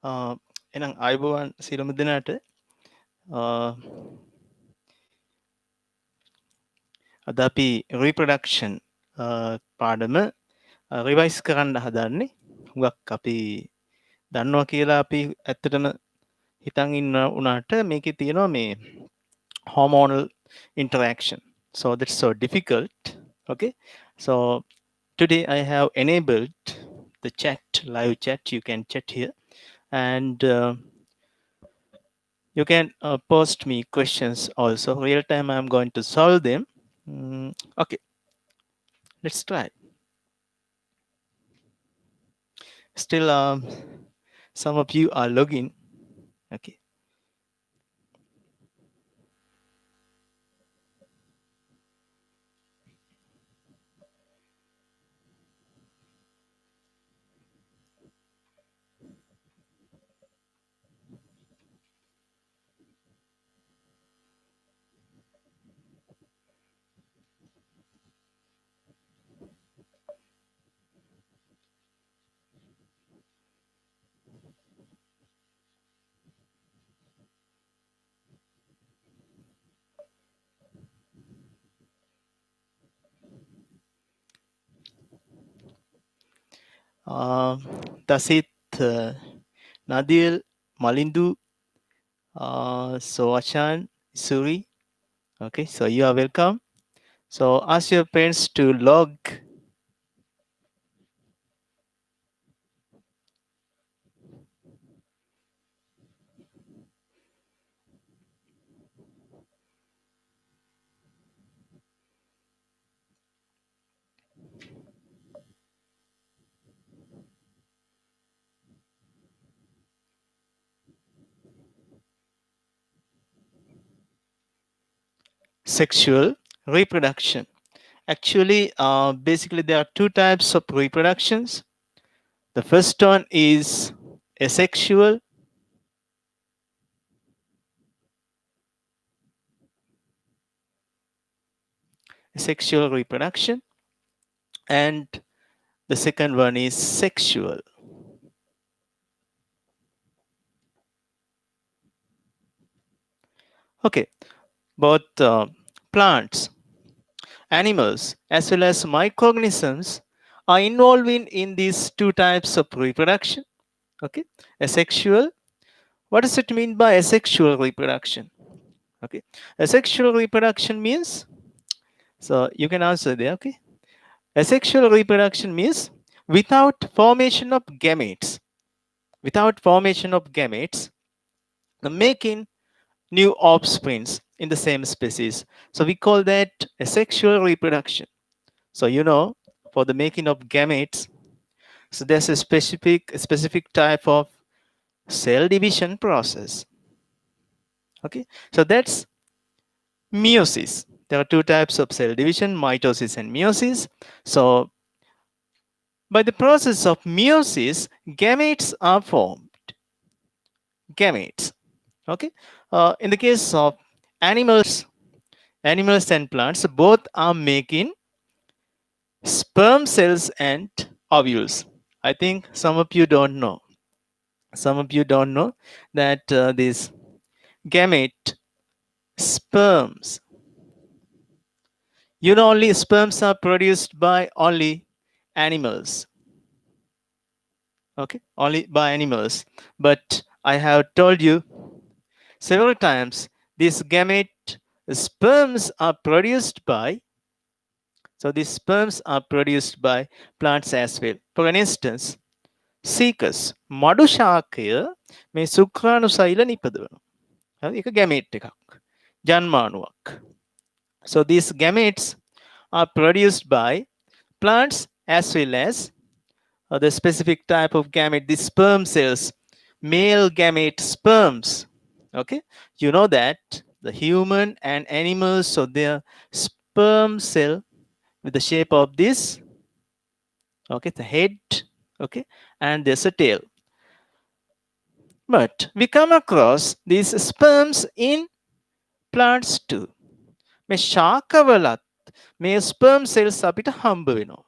එහෙනම් ආයුබෝවන් සියලුම දෙනාට අද අපි reproduction පාඩම රිවයිස් කරන්න හදන්නේ. හුඟක් අපි දන්නවා කියලා අපි ඇත්තටම හිතන් ඉන්න උනාට මේකේ තියෙනවා මේ hormonal interaction. So that's so difficult. Okay. So today I have enabled the chat, live chat. You can chat here and you can post me questions also. Real time I'm going to solve them. Okay, let's try. Still, some of you are logging. Okay. Tasit, Nadil, Malindu, so Ashan, Suri. Okay, so you are welcome. So ask your parents to log. Sexual reproduction. Actually, basically there are two types of reproductions. The first one is asexual. Sexual reproduction, and the second one is sexual. Okay, both plants, animals, as well as microorganisms are involved in these two types of reproduction. Okay, asexual. What does it mean by asexual reproduction? Okay, asexual reproduction means, so you can answer there. Okay, asexual reproduction means without formation of gametes. Without formation of gametes, the making new offsprings in the same species. So we call that asexual reproduction. So for the making of gametes, so there's a specific type of cell division process. Okay, so that's meiosis. There are two types of cell division, mitosis and meiosis. So by the process of meiosis, gametes are formed. Gametes. Okay, in the case of animals and plants, both are making sperm cells and ovules. I think some of you don't know. Some of you don't know that these gamete sperms, only sperms are produced by only animals. Okay, only by animals. But I have told you several times these gamete sperms are produced by, so these sperms are produced by plants as well. For an instance, cycas මඩු ශාකය මේ සුක්‍රාණු සෛල නිපදවනවා. එක ගැමේට් එකක්. ජන්මානුවක්. So these gametes are produced by plants as well as the specific type of gamete, the sperm cells, male gamete sperms. Okay, you know that the human and animals, so their sperm cell with the shape of this, okay, the head, okay, and there's a tail. But we come across these sperms in plants too. මේ ශාකවලත් මේ sperm cells අපිට හම්බ වෙනවා.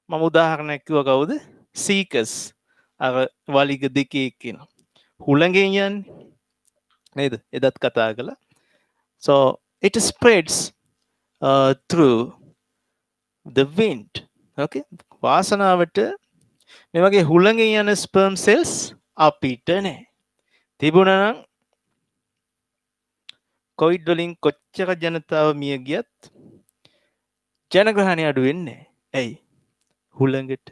මම උදාහරණයක් කිව්වා කවුද? Cycas. අර වලිග දෙකේ කියන. හුළඟෙන් යන්නේ නේද? එදත් කතා කළා. So it spreads through the wind. Okay? වාසනාවට මේ වගේ හුළඟෙන් යන sperm cells අපිට නැහැ. තිබුණා නම් කොවිඩ් වලින් කොච්චර ජනතාව මිය ගියත් ජනග්‍රහණය අඩු වෙන්නේ නැහැ. ඇයි? හුළඟට.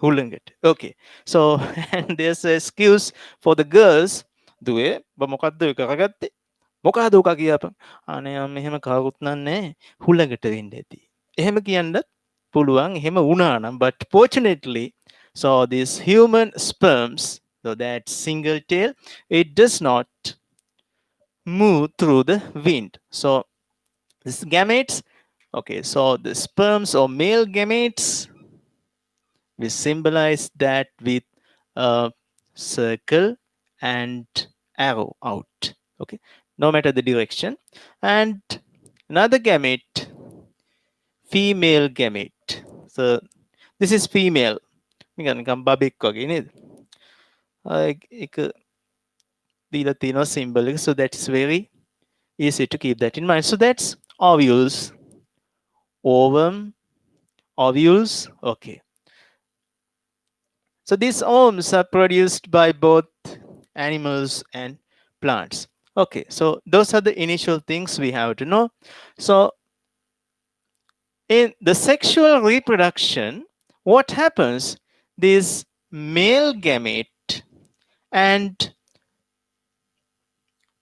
හුළඟට. Okay. So and there's an excuse for the girls. දුවේ මොකද්ද ඔය කරගත්තේ? මොකද්ද ඔක කියපන්. අනේ මෙහෙම කවුරුත් නන්නේ හුළඟට වෙන්න ඇති. එහෙම කියන්නත් පුළුවන්. එහෙම වුණා නම් but fortunately so these human sperms, so that single tail, it does not move through the wind. So this gametes, okay, so the sperms or male gametes, we symbolize that with a circle and arrow out. Okay, no matter the direction. And another gamete, female gamete. So this is female. නිකන් බබෙක් වගේ නේද? එක දීලා තියෙනවා symbol එක. So that's very easy to keep that in mind. So that's ovules, ovum, ovules. Okay. So these ovules are produced by both animals and plants. Okay, so those are the initial things we have to know. So in the sexual reproduction, what happens? This male gamete and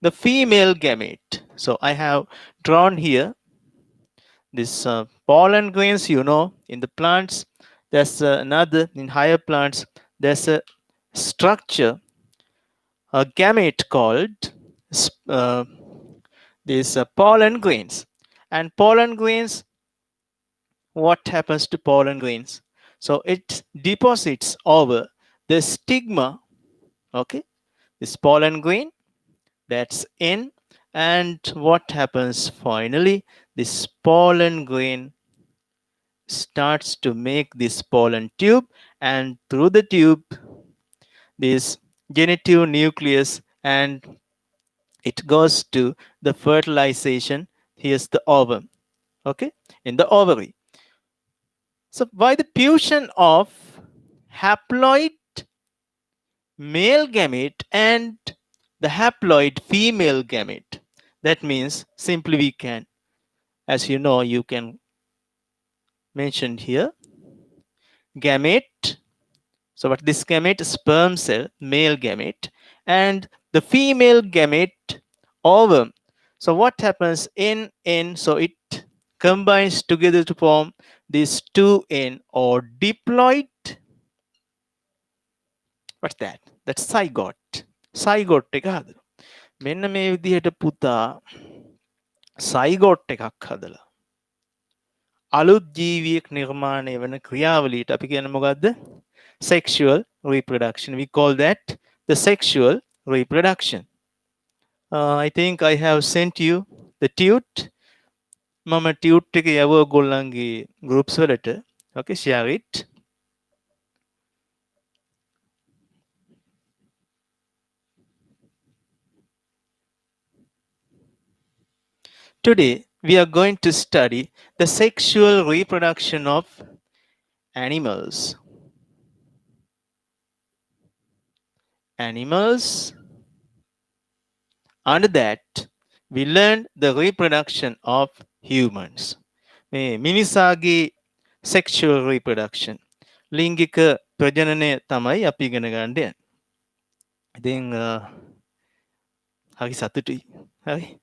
the female gamete. So I have drawn here this pollen grains, you know, in the plants. There's another, in higher plants, there's a structure, a gamete called uh, these pollen grains. And pollen grains, what happens to pollen grains? So it deposits over the stigma, okay, this pollen grain, that's in. And what happens finally? This pollen grain starts to make this pollen tube, and through the tube, this genitive nucleus, and it goes to the fertilization. Here's the ovum, okay, in the ovary. So by the fusion of haploid male gamete and the haploid female gamete, that means simply we can, as you know, you can mention here gamete. So what this gamete, sperm cell, male gamete, and the female gamete, ovum. So what happens in, so it combines together to form this 2N or diploid. What's that? That's zygote. Zygote එක හදනවා. මෙන්න මේ විදිහට පුතා zygote එකක් හදලා අලුත් ජීවියෙක් නිර්මාණය වෙන ක්‍රියාවලියට අපි කියන්නේ මොකද්ද? Sexual reproduction. We call that the sexual reproduction. I think I have sent you the tute. මම tute එක යවුවා ඔයගොල්ලන්ගේ groups වලට. Okay, share it. Today we are going to study the sexual reproduction of animals. Animals. Under that, we learned the reproduction of humans. මේ මිනිසාගේ sexual reproduction. ලිංගික ප්‍රජනනය තමයි අපි ඉගෙන ගන්න යන්නේ. ඉතින් හරි සතුටුයි. හරි.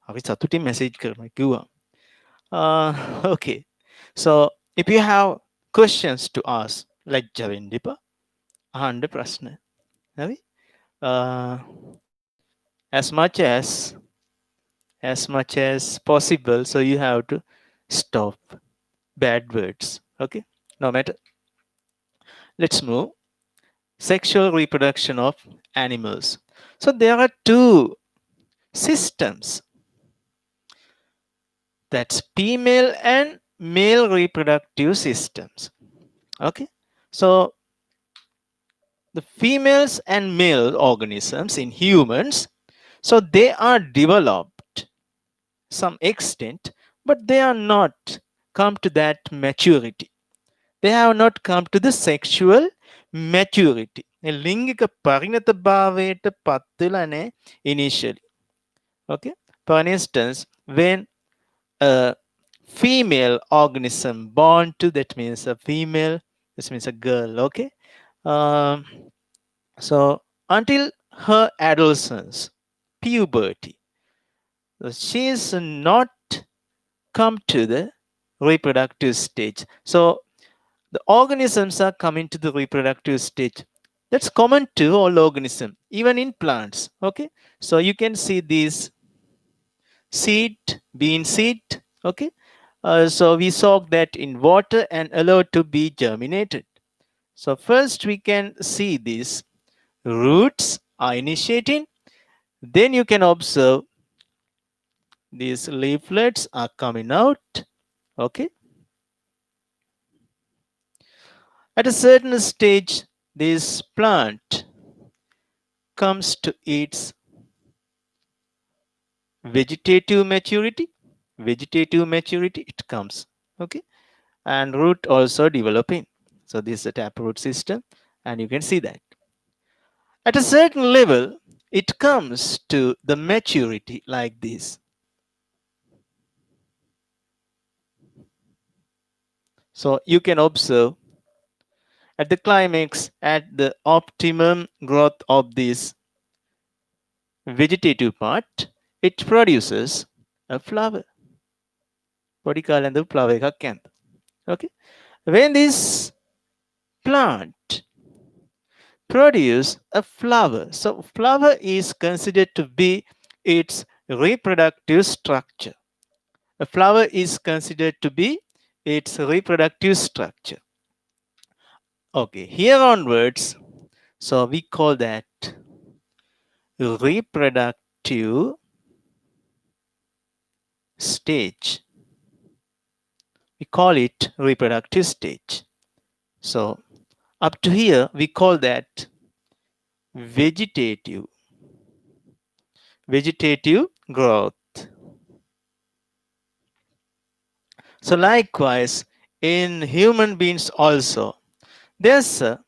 හරි සතුටින් message කරනවා කිව්වා. Okay. So if you have questions to ask, ලැජ්ජා වෙන්න එපා. අහන්න ප්‍රශ්න. හරි? As much as possible, so you have to stop bad words. Okay? No matter. Let's move. Sexual reproduction of animals. So there are two systems. That's female and male reproductive systems. Okay? So the females and male organisms in humans, so they are developed some extent, but they are not come to that maturity. They have not come to the sexual maturity. ලිංගික පරිණත භාවයට පත් වෙලා නැහැ initially. Okay. For instance, when a female organism born to, that means a female, this means a girl. Okay. Um, so until her adolescence, puberty, she is not come to the reproductive stage. So the organisms are coming to the reproductive stage. That's common to all organisms, even in plants. Okay. So you can see these seed, bean seed. Okay. So we soak that in water and allow it to be germinated. So first we can see these roots are initiating. Then you can observe these leaflets are coming out. Okay. At a certain stage, this plant comes to its vegetative maturity. Vegetative maturity, it comes. Okay. And root also developing. So this is a taproot system, and you can see that. At a certain level, it comes to the maturity like this. So you can observe at the climax, at the optimum growth of this vegetative part, it produces a flower. පොඩි කාලේ ඇඳපු flower එකක් යනවා. Okay. When this plant produce a flower, so flower is considered to be its reproductive structure. A flower is considered to be its reproductive structure. Okay, here onwards, so we call that reproductive stage. We call it reproductive stage. So up to here, we call that vegetative growth. So likewise, in human beings also, there's a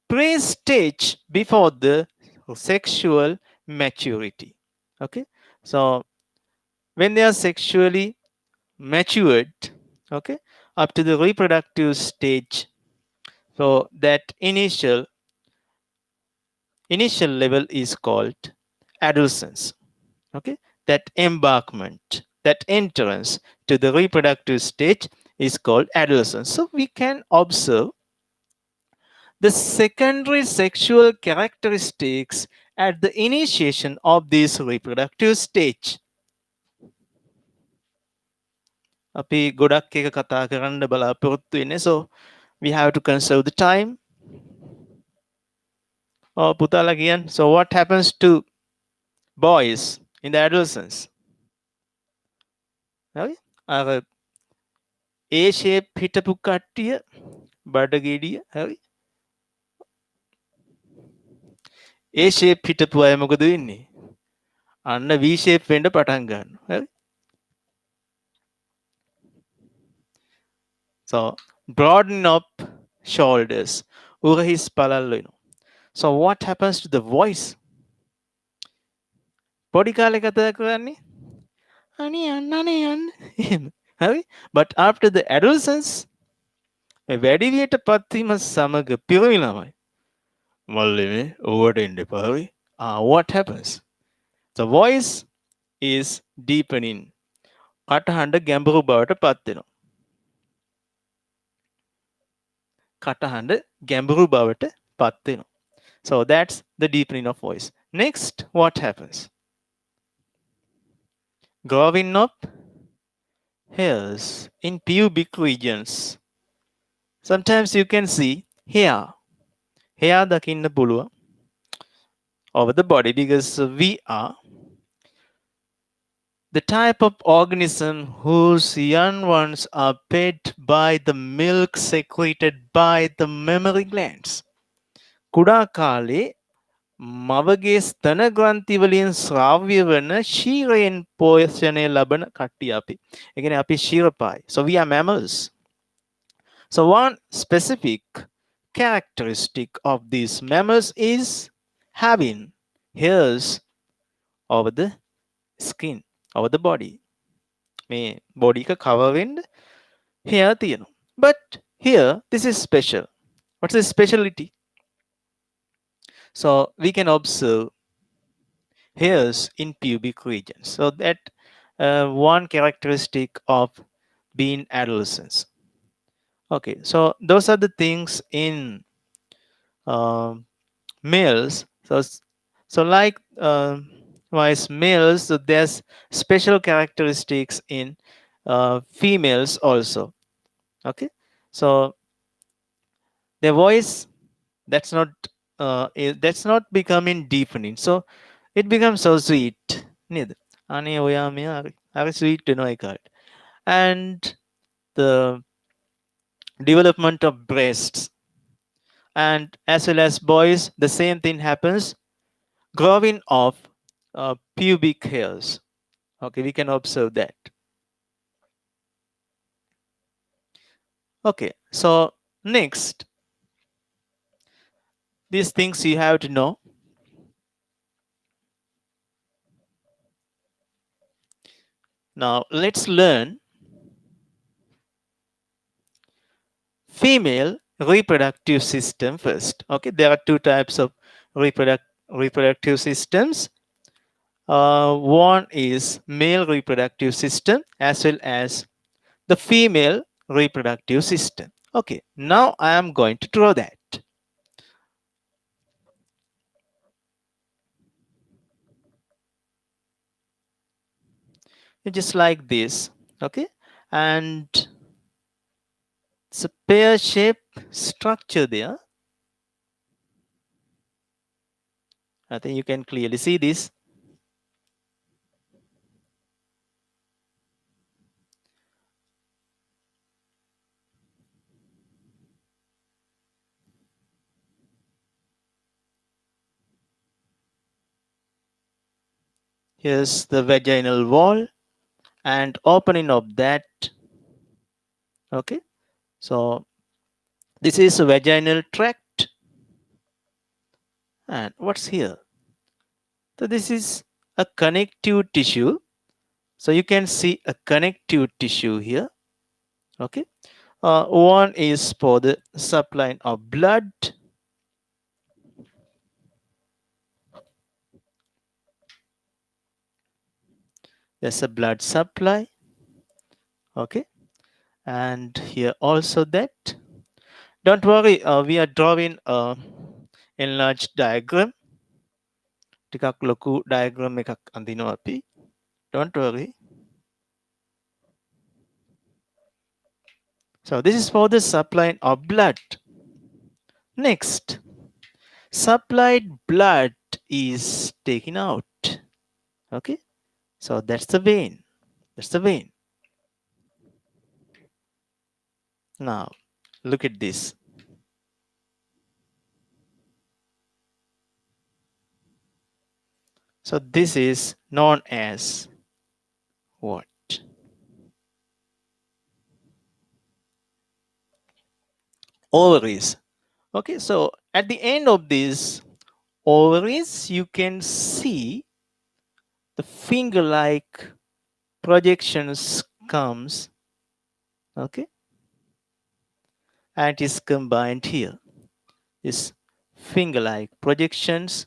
pre-stage before the sexual maturity. Okay. So when they are sexually matured, okay, up to the reproductive stage, so that initial level is called adolescence. Okay. That embarkment, that entrance to the reproductive stage is called adolescence. So we can observe the secondary sexual characteristics at the initiation of this reproductive stage. අපි ගොඩක් එක කතා කරන්න බලාපොරොත්තු වෙන්නේ, so we have to conserve the time. පුතාලා කියන්න, so what happens to boys in the adolescence? හරි, අර A shape හිටපු කට්ටිය බඩගෙඩිය, හරි, A shape හිටපු අය මොකද වෙන්නේ? අන්න V shape වෙන්න පටන් ගන්නවා. හරි. So broaden up shoulders. උරහිස් පළල් වෙනවා. So what happens to the voice? පොඩි කාලේ කතා කරන්නේ අනේ අන්නනේ යන්න. හරි. But after the adolescence, වැඩිවියට පත්වීම සමග පිරිමි ළමයි මල්ලි මේ ඕවට එන්න එපා. හරි. What happens? The voice is deepening. කටහඬ ගැඹුරු බවට පත් වෙනවා. කටහඬ ගැඹුරු බවට පත් වෙනවා. So that's the deepening of voice. Next, what happens? Growing up hairs in pubic regions. Sometimes you can see hair දකින්න පුළුවන් over the body, because we are the type of organism whose young ones are fed by the milk secreted by the mammary glands. කුඩා කාලේ මවගේ ස්තන ග්‍රන්ථි වලින් ශ්‍රාව්‍ය වන ශීරයෙන් පෝෂණය ලබන කට්ටිය අපි. ඒ කියන්නේ අපි ශීරපායි. So we are mammals. So one specific characteristic of these mammals is having hairs over the skin, over the body. මේ බොඩි එක cover වෙන්න hair තියෙනවා. But here this is special. What's the speciality? So we can observe hairs in pubic region. So that one characteristic of being adolescents. Okay, so those are the things in um males. So like wise males, so there's special characteristics in females also. Okay, so their voice, that's not becoming deepening. So it becomes so sweet. Neither. අනේ ඔයා මෙයා හරි sweet වෙනවා ඒකට. And the development of breasts, and as well as boys, the same thing happens. Growing of pubic hairs. Okay, we can observe that. Okay, so next, these things you have to know. Now let's learn female reproductive system first. Okay, there are two types of reproductive systems. One is male reproductive system as well as the female reproductive system. Okay, now I am going to draw that. Just like this. Okay, and it's a pear shape structure there. I think you can clearly see this. Here's the vaginal wall and opening of that. Okay, so this is a vaginal tract. And what's here? So this is a connective tissue. So you can see a connective tissue here. Okay, one is for the supply of blood. There's a blood supply. Okay, and here also that. Don't worry, we are drawing a enlarged diagram. ටිකක් ලොකු diagram එකක් අඳිනවා අපි. Don't worry. So this is for the supply of blood. Next, supplied blood is taken out. Okay, so that's the vein. That's the vein. Now look at this. So this is known as what? Ovaries. Okay, so at the end of these ovaries, you can see the finger-like projections comes. Okay, and is combined here. This finger-like projections.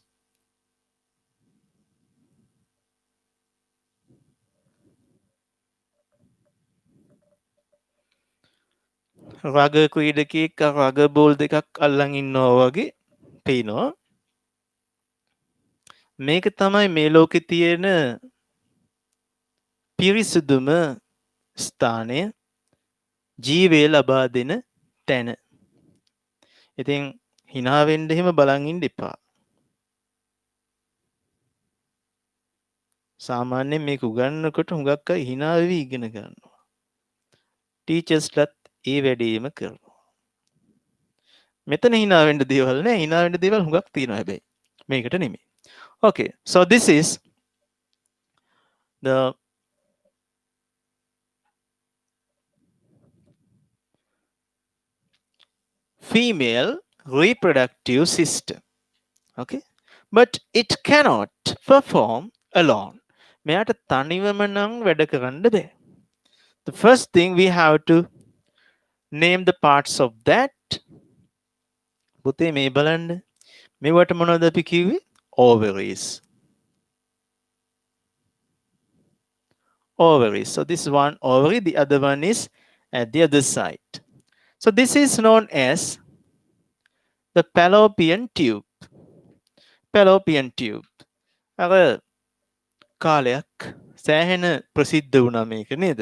රග ක්‍රීඩකයෙක් රග ball දෙකක් අල්ලන් ඉන්නවා වගේ පේනවා. මේක තමයි මේ ලෝකේ තියෙන පිරිසුදුම ස්ථානය, ජීවය ලබා දෙන තැන. ඉතින් hina වෙන්න එහෙම බලන් ඉන්න එපා. සාමාන්‍යයෙන් මේක උගන්වනකොට හුඟක් අය hina වෙවි ඉගෙන ගන්නවා. ටීචර්ස්ලත් ඒ වැඩේම කරනවා. මෙතන hina වෙන්න දේවල් නෑ. hina වෙන්න දේවල් හුඟක් තියෙනවා හැබැයි. මේකට නෙමෙයි. Okay, so this is the female reproductive system. Okay, but it cannot perform alone. මෙයාට තනිවම නම් වැඩ කරන්න බෑ. The first thing we have to name the parts of that. පුතේ මේ බලන්න. මේවට මොනවද අපි කිව්වේ? Ovaries. Ovaries. So this one ovary, the other one is at the other side. So this is known as the fallopian tube. Fallopian tube. අර කාලයක් සෑහෙන ප්‍රසිද්ධ වුණා මේක නේද?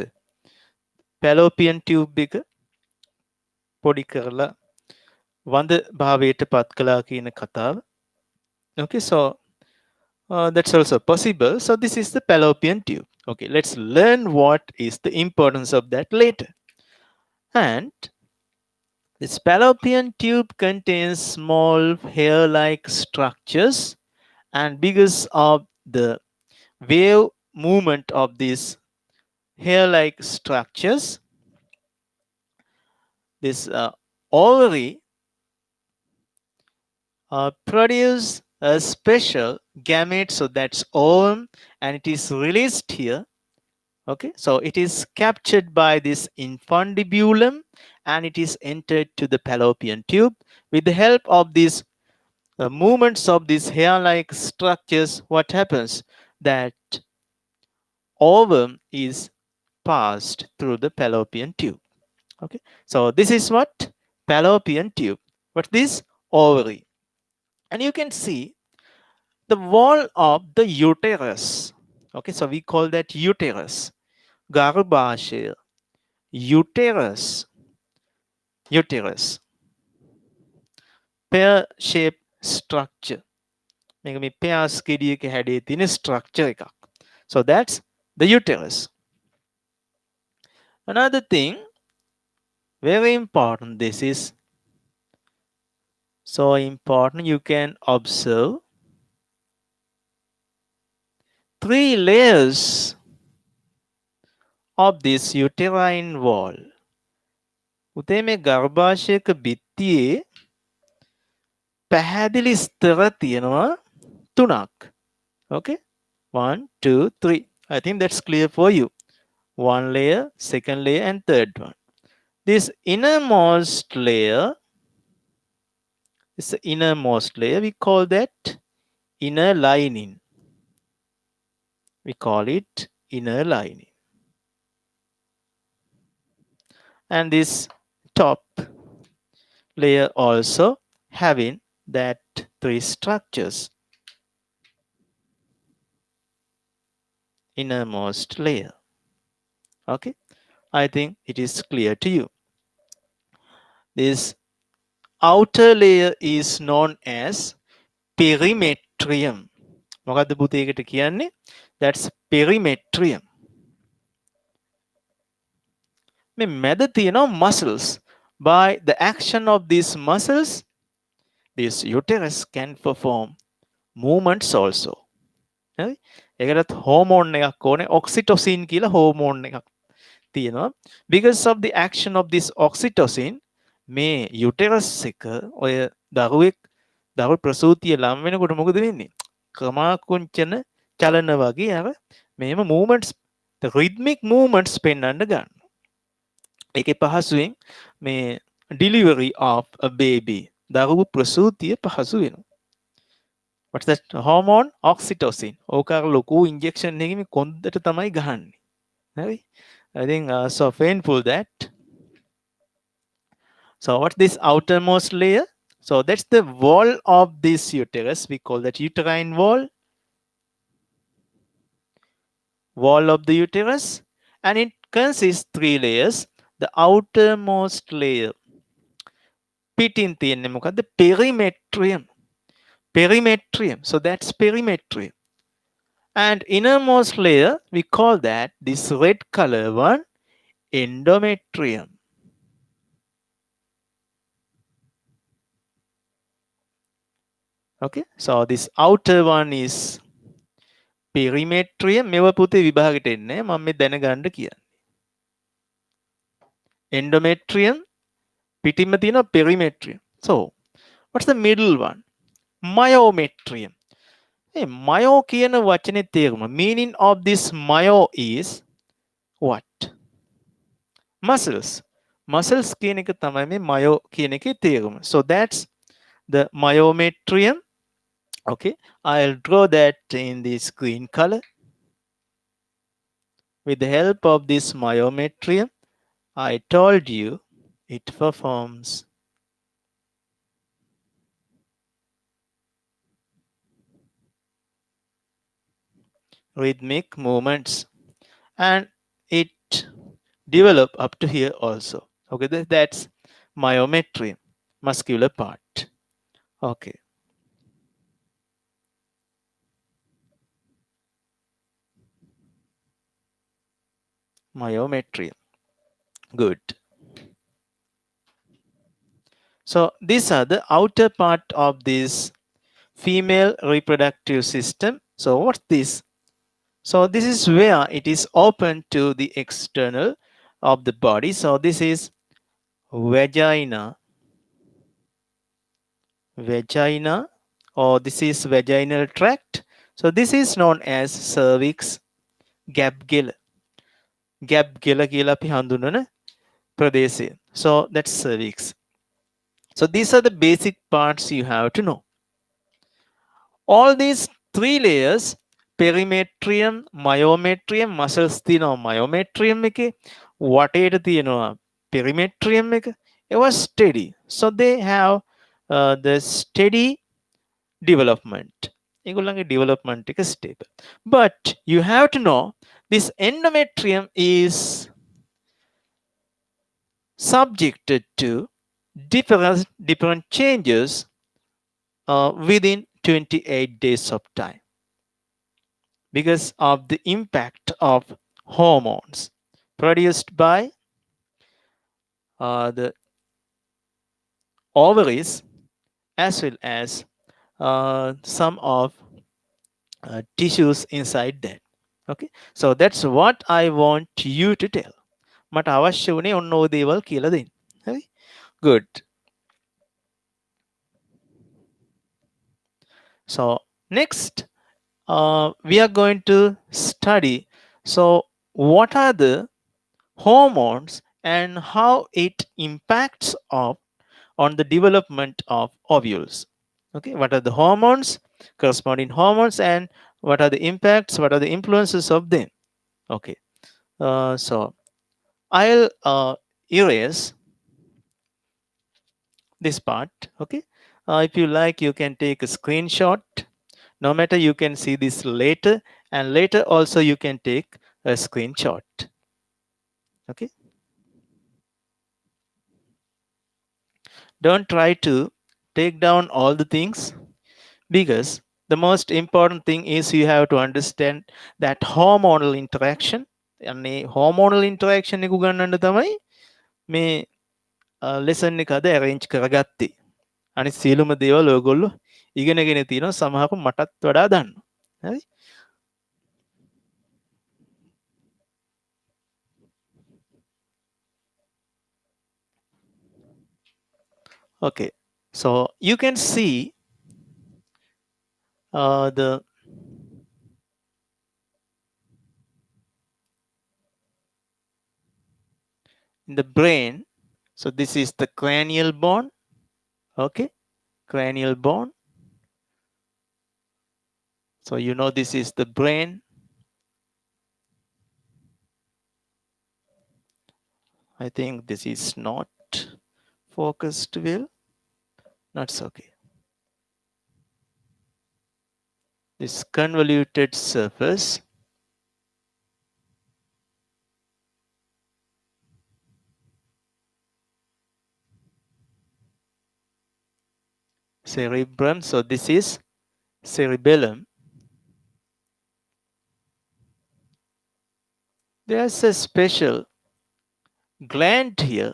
fallopian tube එක පොඩි කරලා වඳ භාවයට පත් කළා කියන කතාව. Okay, so that's also possible. So this is the fallopian tube. Okay, let's learn what is the importance of that later. And this fallopian tube contains small hair-like structures, and because of the wave movement of these hair-like structures, this ovary produce a special gamete, so that's ovum, and it is released here. Okay, so it is captured by this infundibulum and it is entered to the fallopian tube. With the help of these movements of these hair-like structures, what happens? That ovum is passed through the fallopian tube. Okay, so this is what? Fallopian tube. What's this? Ovary. And you can see the wall of the uterus. Okay, so we call that uterus. Garbhashaya. Uterus. Uterus. Pear shaped structure. මේක මේ pears ගෙඩියක හැඩේ තියෙන structure එකක්. So that's the uterus. Another thing, very important, this is so important, you can observe 3 layers of this uterine wall. උතේ මේ ගර්භාෂයක බිත්තියේ පැහැදිලි ස්තර තියෙනවා 3ක්. Okay, 1, 2, 3. I think that's clear for you. 1 layer, 2nd layer, and 3rd one. This innermost layer is the innermost layer. We call that inner lining. We call it inner lining. And this top layer also having that 3 structures. Innermost layer. Okay, I think it is clear to you. This outer layer is known as perimetrium. මොකද්ද පුතේ ඒකට කියන්නේ? That's perimetrium. මේ මැද තියෙනවා muscles. By the action of these muscles, this uterus can perform movements also. හරි? ඒකටත් hormone එකක් ඕනේ, oxytocin කියලා හෝමෝන් එකක් තියෙනවා. Because of the action of this oxytocin, මේ uterus එක ඔය දරුවෝ ප්‍රසූතිය ලම් වෙනකොට මොකද වෙන්නේ? ක්‍රමාකුංචන චලන වගේ අර මෙහෙම movements, the rhythmic movements පෙන්වන්න ගන්න. ඒකේ පහසුවෙන් මේ delivery of a baby, දරුවෝ ප්‍රසූතිය පහසු වෙනවා. What's that hormone? Oxytocin. ඕක අර ලොකු injection එකකින් කොන්දට තමයි ගහන්නේ. හරි? I think so painful that. So what's this outermost layer? So that's the wall of this uterus. We call that uterine wall. Wall of the uterus. And it consists 3 layers. The outermost layer. පිටින් තියෙන්නේ මොකද්ද? Perimetrium. Perimetrium. So that's perimetrium. And innermost layer, we call that this red color one, endometrium. Okay, so this outer one is perimetrium. මේවා පුතේ විභාගෙට එන්නේ මම මේ දැනගන්න කියන්නේ. Endometrium, පිටින්ම තියෙනවා perimetrium. So, what's the middle one? Myometrium. Hey, myo කියන වචනේ තේරුම. Meaning of this myo is what? Muscles. Muscles කියන එක තමයි මේ myo කියන එකේ තේරුම. So that's the myometrium. Okay, I'll draw that in this green color. With the help of this myometrium, I told you it performs rhythmic movements and it develop up to here also. Okay, that's myometrium, muscular part. Okay. Myometrium. Good. So these are the outer part of this female reproductive system. So what's this? So this is where it is open to the external of the body. So this is vagina, or this is vaginal tract. So this is known as cervix, gap gela. Gap gela කියලා අපි හඳුන්වන ප්‍රදේශය. So that's cervix. So these are the basic parts you have to know. All these three layers, perimetrium, myometrium, muscles තියෙනවා myometrium එකේ, වටේට තියෙනවා perimetrium එක. It was steady. So they have the steady development. ඒගොල්ලන්ගේ development එක stable. But you have to know this endometrium is subjected to different changes within 28 days of time because of the impact of hormones produced by the ovaries as well as some of tissues inside that. Okay, so that's what I want you to tell. මට අවශ්‍ය වුණේ ඔන්න ඔය දේවල් කියලා දෙන්න. හරි? Good. So next we are going to study so what are the hormones and how it impacts on the development of ovules. Okay, what are the hormones, corresponding hormones, and what are the impacts, what are the influences of them. Okay, so I'll erase this part. Okay, if you like you can take a screenshot. No matter, you can see this later, and later also you can take a screenshot. Okay, don't try to take down all the things because the most important thing is you have to understand that hormonal interaction. And hormonal interaction එක උගන්වන්න තමයි මේ lesson එක අද arrange කරගත්තේ. අනිත් සියලුම දේවල් ඔයගොල්ලෝ ඉගෙනගෙන තියෙනවා, සමහරව මටත් වඩා දන්නවා. හරි? Okay, so you can see the in the brain. So this is the cranial bone. Okay, cranial bone. So you know this is the brain. I think this is not focused well. That's okay. This convoluted surface. Cerebrum. So this is cerebellum. There's a special gland here.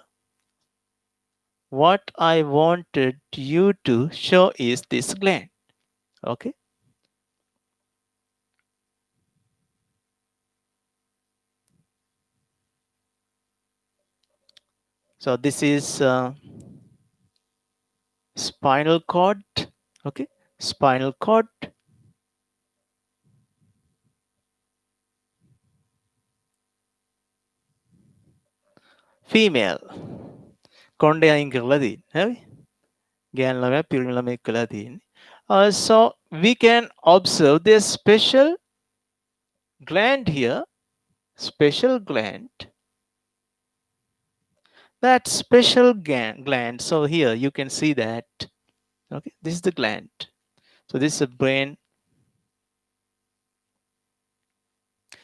What I wanted you to show is this gland. Okay. So this is spinal cord. Okay. Spinal cord. Female. කොණ්ඩේ අයින් කරලා තියෙන්නේ. හරි. ගෑනු ළමයා පිරිමි ළමයෙක් වෙලා තියෙන්නේ. So we can observe this special gland here. Special gland. That special gland. So here you can see that. Okay. This is the gland. So this is a brain.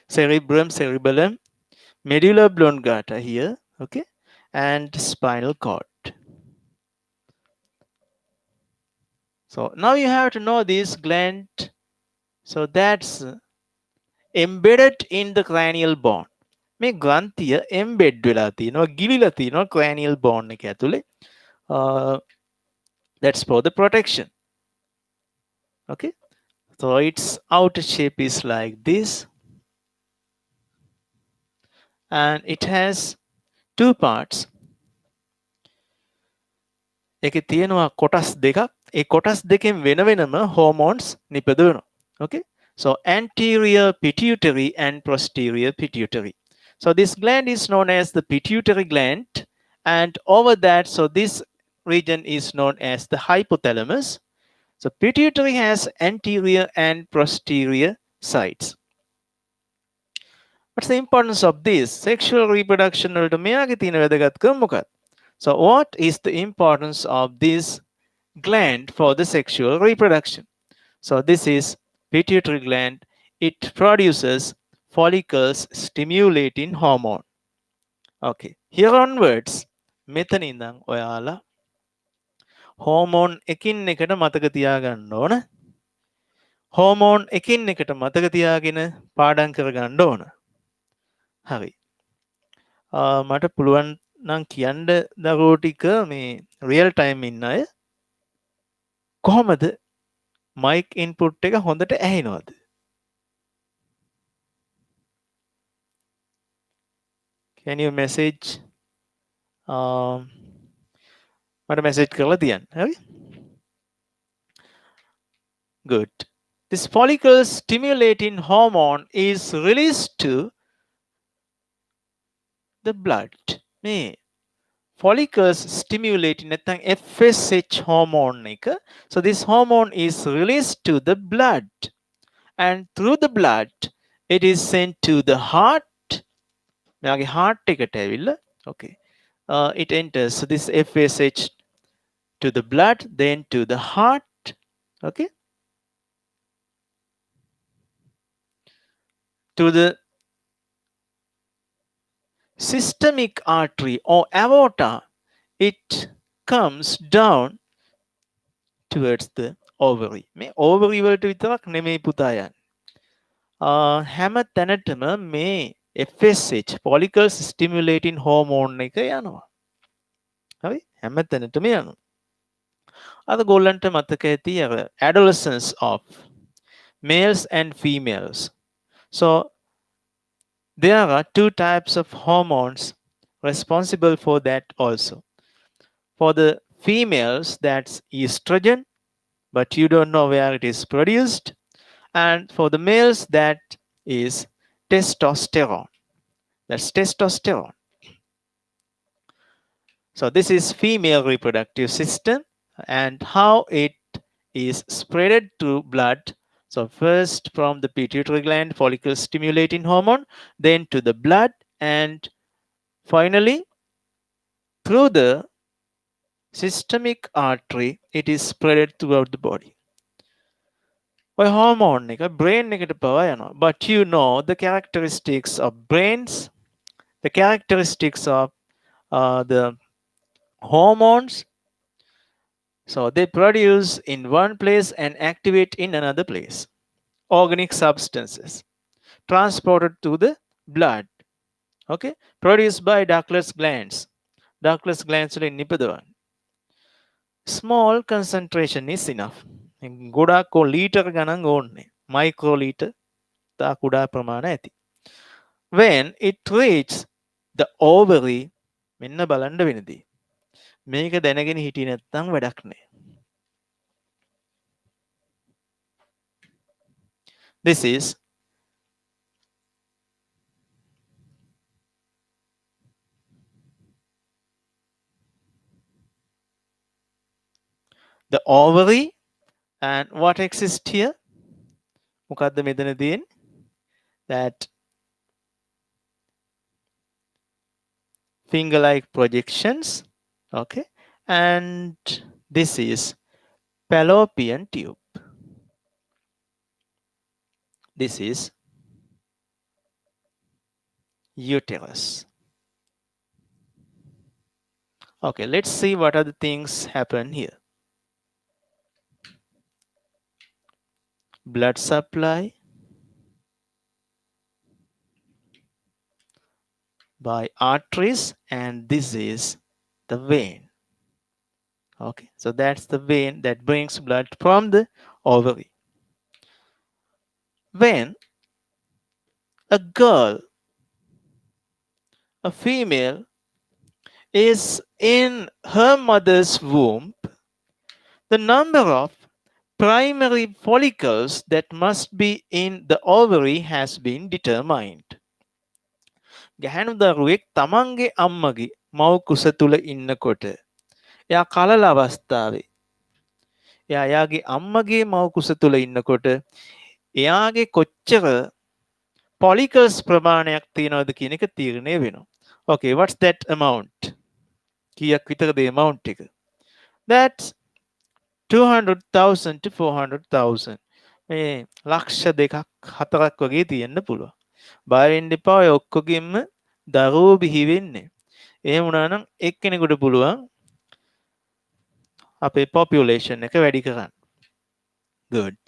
Cerebrum, cerebellum, medulla oblongata here. Okay. And spinal cord. So now you have to know this gland. So that's embedded in the cranial bone. මේ ග්‍රන්ථිය embed වෙලා තියෙනවා ගිලිලා තියෙනවා cranial bone එක ඇතුලේ. That's for the protection. Okay. So its outer shape is like this. And it has two parts. ඒකේ තියෙනවා කොටස් දෙකක්. ඒ කොටස් දෙකෙන් වෙන වෙනම hormones නිපදවනවා. Okay. So anterior pituitary and posterior pituitary. So this gland is known as the pituitary gland, and over that, so this region is known as the hypothalamus. So pituitary has anterior and posterior sides. What's the importance of this? Sexual reproduction වලට මෙයාගේ තියෙන වැදගත්කම මොකක්ද? So what is the importance of this gland for the sexual reproduction? So this is pituitary gland. It produces follicles stimulating hormone. Okay. Here onwards, මෙතන ඉඳන් ඔයාලා hormone එකින් එකට මතක තියාගන්න ඕන. හෝමෝන් එකින් එකට මතක තියාගෙන පාඩම් කරගන්න ඕන. හරි. මට පුළුවන් නම් කියන්න දරුවෝ ටික මේ රියල් ටයිම් ඉන්න අය කොහොමද මයික් ඉන්පුට් එක හොඳට ඇහෙනවද? Can you message? මට message කරලා තියන්න. හරි? Good. This follicle stimulating hormone is released to the blood. මේ follicles stimulating නැත්නම් FSH hormone එක. So this hormone is released to the blood, and through the blood it is sent to the heart. මෙයාගේ heart එකට ඇවිල්ලා okay. It enters this FSH to the blood, then to the heart. Okay. To the systemic artery or aorta, it comes down towards the ovary. මේ ovary වලට විතරක් නෙමෙයි පුතා යන්නේ. හැම තැනටම මේ FSH follicle stimulating hormone එක යනවා. හරි? හැම තැනටම යනවා. අද ගොල්ලන්ට මතක ඇති අර adolescence of males and females. So there are two types of hormones responsible for that also. For the females, that's estrogen, but you don't know where it is produced. And for the males, that is testosterone. That's testosterone. So this is female reproductive system and how it is spreaded to blood. So first from the pituitary gland, follicle stimulating hormone, then to the blood, and finally through the systemic artery, it is spreaded throughout the body. ඔය hormone එක brain එකට පවා යනවා. But you know the characteristics of brains, the characteristics of the hormones. So they produce in one place and activate in another place. Organic substances transported to the blood. Okay, produced by ductless glands. Ductless glands වලින් නිපදවන්නේ. Small concentration is enough. ගොඩක් litre ගණන් ඕනේ. මයික්‍රෝලීටර් තා කුඩා ප්‍රමාණ ඇති. When it reaches the ovary මෙන්න බලන්න වෙනදී. මේක දැනගෙන හිටියේ නැත්නම් වැඩක් නෑ. This is the ovary and what exists here? මොකද්ද මෙතන තියෙන්නේ? That finger-like projections, okay, and this is fallopian tube. This is uterus. Okay, let's see what other things happen here. Blood supply by arteries, and this is the vein. Okay, so that's the vein that brings blood from the ovary. When a girl, a female, is in her mother's womb, the number of primary follicles that must be in the ovary has been determined. ගැහැණු දරුවෙක් තමන්ගේ අම්මගේ මව් කුස තුල ඉන්නකොට එයා කලල අවස්ථාවේ එයාගේ අම්මගේ මව් කුස තුල ඉන්නකොට එයාගේ කොච්චර follicles ප්‍රමාණයක් තියෙනවද කියන එක තීරණය වෙනවා. Okay, what's that amount? කීයක් විතරද amount එක? That's 200,000 to 400,000. මේ ලක්ෂ දෙකක් හතරක් වගේ තියෙන්න පුළුවන්. බය වෙන්න එපා ඔය ඔක්කොගෙම දරුවෝ බිහි වෙන්නේ. එහෙම වුණා නම් එක්කෙනෙකුට පුළුවන් අපේ population එක වැඩි කරන්න. Good.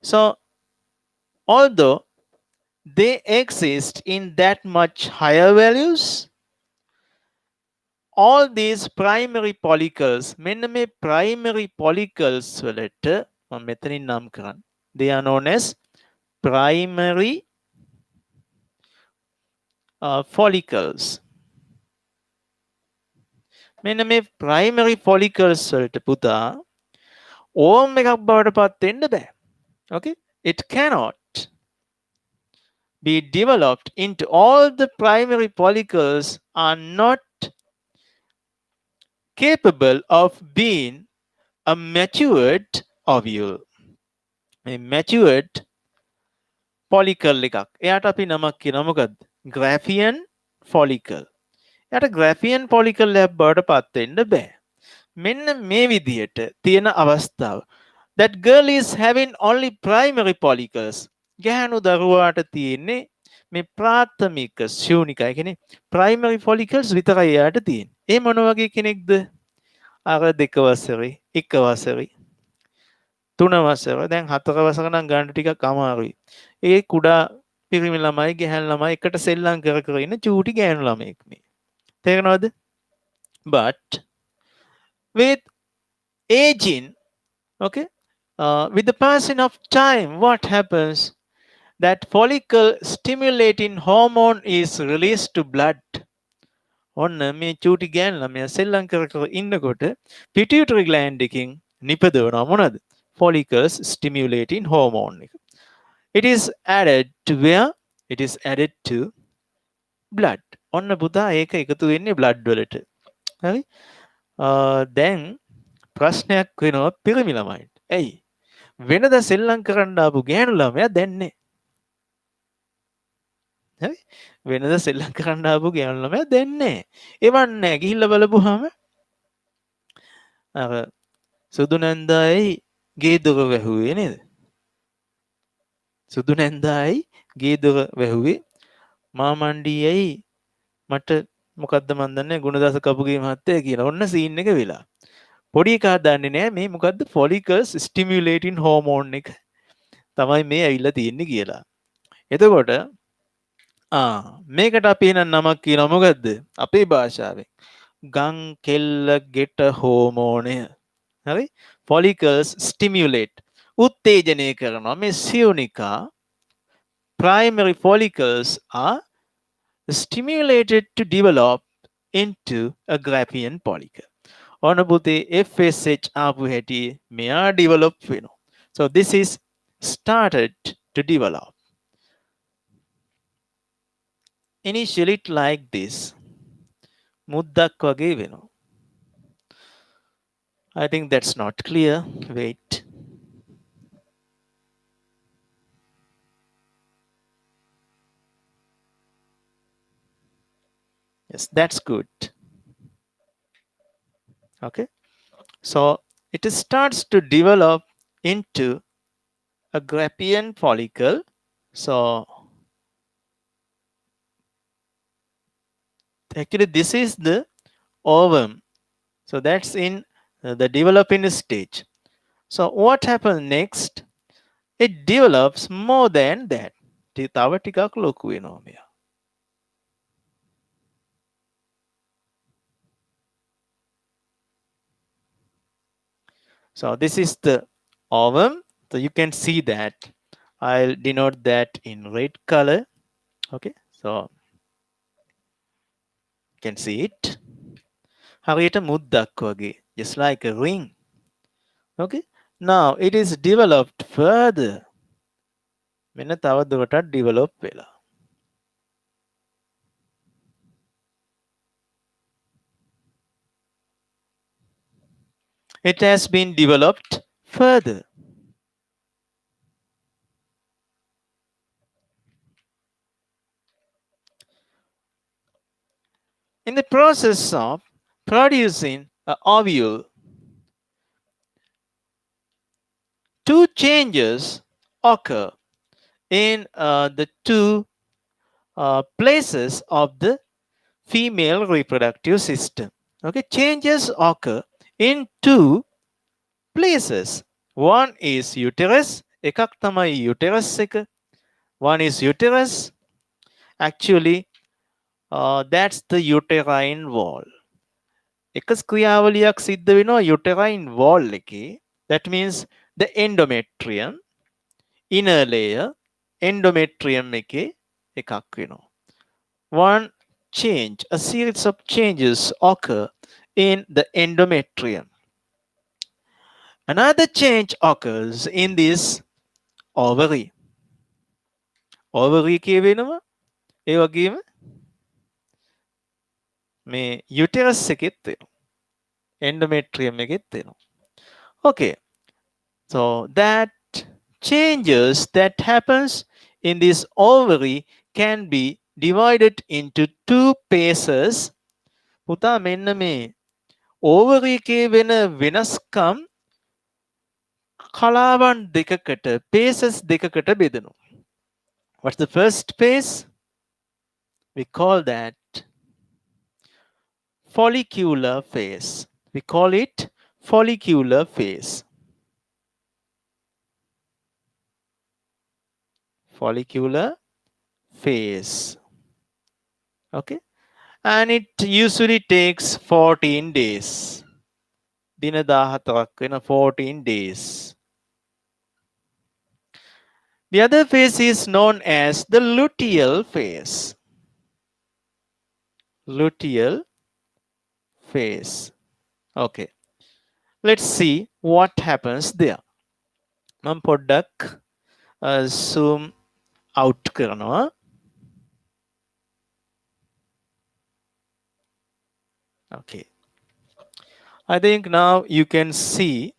So although they exist in that much higher values, all these primary follicles, මෙන්න මේ primary follicles වලට මම මෙතනින් නම් කරන්න. They are known as primary follicles. මෙන්න මේ primary follicles වලට පුතා ඕම් එකක් බවට පත් වෙන්න බෑ. Okay? It cannot be developed into all the primary follicles are not capable of being a matured ovule. A matured follicle එකක්. එයාට අපි නමක් කියනවා මොකද්ද? Graphian follicle. එයාට Graphian follicle එකක් බවට පත් වෙන්න බෑ. මෙන්න මේ විදියට තියෙන අවස්ථාව. That girl is having only primary follicles. ගැහැණු දරුවාට තියෙන්නේ මේ ප්‍රාථමික ශූනිකයි. කියන්නේ primary follicles විතරයි එයාට තියෙන්නේ. ඒ මොන වගේ කෙනෙක්ද? අර 2 වසරේ, 1 වසරේ, 3 වසර, දැන් 4 වසර නම් ගන්න ටිකක් අමාරුයි. ඒ කුඩා පිරිමි ළමයි, ගැහැණු ළමයි එකට සෙල්ලම් කර කර ඉන්න චූටි ගැහැණු ළමෙක් මේ. තේරෙනවද? But with aging, okay, with the passing of time, what happens? That follicle stimulating hormone is released to blood. ඔන්න මේ චූටි ගෑන් ළමයා සෙල්ලම් කර කර ඉන්නකොට pituitary gland එකකින් නිපදවනවා මොනවද? Follicles stimulating hormone එක. It is added to where? It is added to blood. ඔන්න පුතා ඒක එකතු වෙන්නේ blood වලට. හරි? දැන් ප්‍රශ්නයක් වෙනවා පිරිමි ළමයින්ට. ඇයි? වෙනද සෙල්ලම් කරන්න ආපු ගෑනු ළමයා දැන් නෑ. හරි? වෙනද සෙල්ලම් කරන්න ආපු ගෑනු ළමයා දැන් නෑ. එවන් නෑ. ගිහිල්ලා බලපුවාම අර සුදු නැන්දායි ගේ දොර වැහුවේ නේද? සුදු නැන්දායි ගේ දොර වැහුවේ මාමණ්ඩියයි මට මොකද්ද මන් දන්නේ ගුණදාස කපුගේ මහත්තයා කියන ඔන්න සීන් එක වෙලා. පොඩි එකා දන්නේ නෑ මේ මොකද්ද follicles stimulating hormone එක තමයි මේ ඇවිල්ලා තියෙන්නේ කියලා. එතකොට මේකට අපි එහෙනම් නමක් කියනවා මොකද්ද? අපේ භාෂාවෙන් ගම් කෙල්ල ගෙට හෝමෝනය. හරි follicles stimulate උත්තේජනය කරනවා මේ සියුනිකා primary follicles are stimulated to develop into a Graphian follicle. ඔන්න පුතේ FSH ආපු හැටි මෙයා develop වෙනවා. So this is started to develop. Initially it like this. මුද්දක් වගේ වෙනවා. I think that's not clear. Wait. Yes, that's good. Okay. So it starts to develop into a Graphian follicle. So actually this is the ovum. So that's in the developing stage. So what happens next? It develops more than that. තව ටිකක් ලොකු වෙනවා මෙයා. So this is the ovum. So you can see that. I'll denote that in red color. Okay. So you can see it. හරියට මුද්දක් වගේ. Just like a ring. Okay. Now it is developed further. මෙන්න තව දුරටත් develop වෙලා. It has been developed further. In the process of producing an ovule, two changes occur in the two places of the female reproductive system. Okay, changes occur in two places. One is uterus. එකක් තමයි uterus එක. One is uterus. Actually, that's the uterine wall. එක ක්‍රියාවලියක් සිද්ධ වෙනවා uterine wall එකේ. That means the endometrium, inner layer, endometrium එකේ එකක් වෙනවා. One change, a series of changes occur in the endometrium. Another change occurs in this ovary. Ovary එකේ වෙනවා. ඒ වගේම මේ uterus එකෙත් වෙනවා. endometrium එකෙත් වෙනවා. Okay. So that changes that happens in this ovary can be divided into two phases. පුතා මෙන්න මේ ovary එකේ වෙන වෙනස්කම් කලාවන් දෙකකට phases දෙකකට බෙදෙනවා. What's the first phase? We call that follicular phase. We call it follicular phase. Follicular phase. Okay. And it usually takes 14 days. දින 14ක් වෙන 14 days. The other phase is known as the luteal phase. Luteal phase. Okay. Let's see what happens there. මම පොඩ්ඩක් zoom out කරනවා. Okay. I think now you can see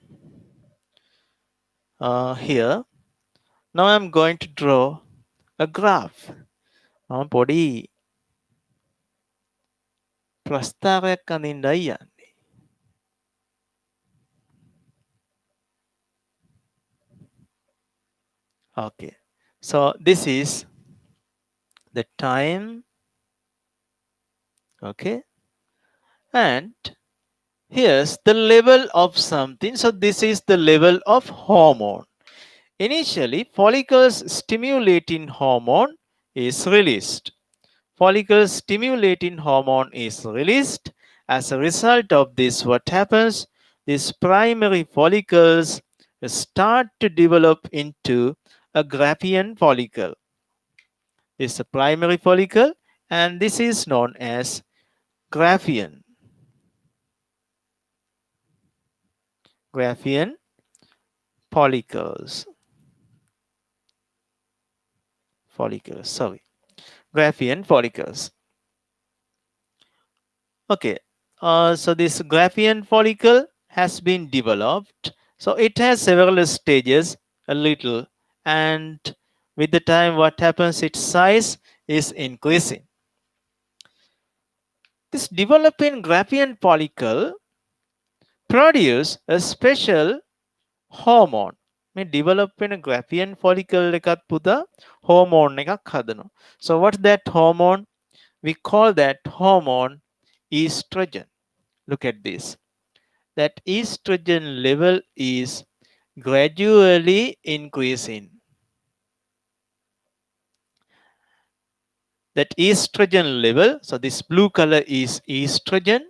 here. Now I'm going to draw a graph. මම පොඩි ප්‍රස්තාවයක් අඳින්නයි යන්නේ. Okay. So this is the time. Okay. And here's the level of something. So this is the level of hormone. Initially, follicles stimulating hormone is released. Follicle stimulating hormone is released. As a result of this, what happens? these primary follicles start to develop into a Graafian follicle. This is a primary follicle, and this is known as Graafian. Graafian follicles. Sorry. Graafian follicles. Okay. So this Graafian follicle has been developed. So it has several stages, a little, and with the time, what happens? Its size is increasing. This developing Graafian follicle produce a special hormone. මේ develop වෙන Graafian follicle එකත් පුතා hormone එකක් හදනවා. So what's that hormone? We call that hormone estrogen. Look at this. That estrogen level is gradually increasing. That estrogen level, so this blue color is estrogen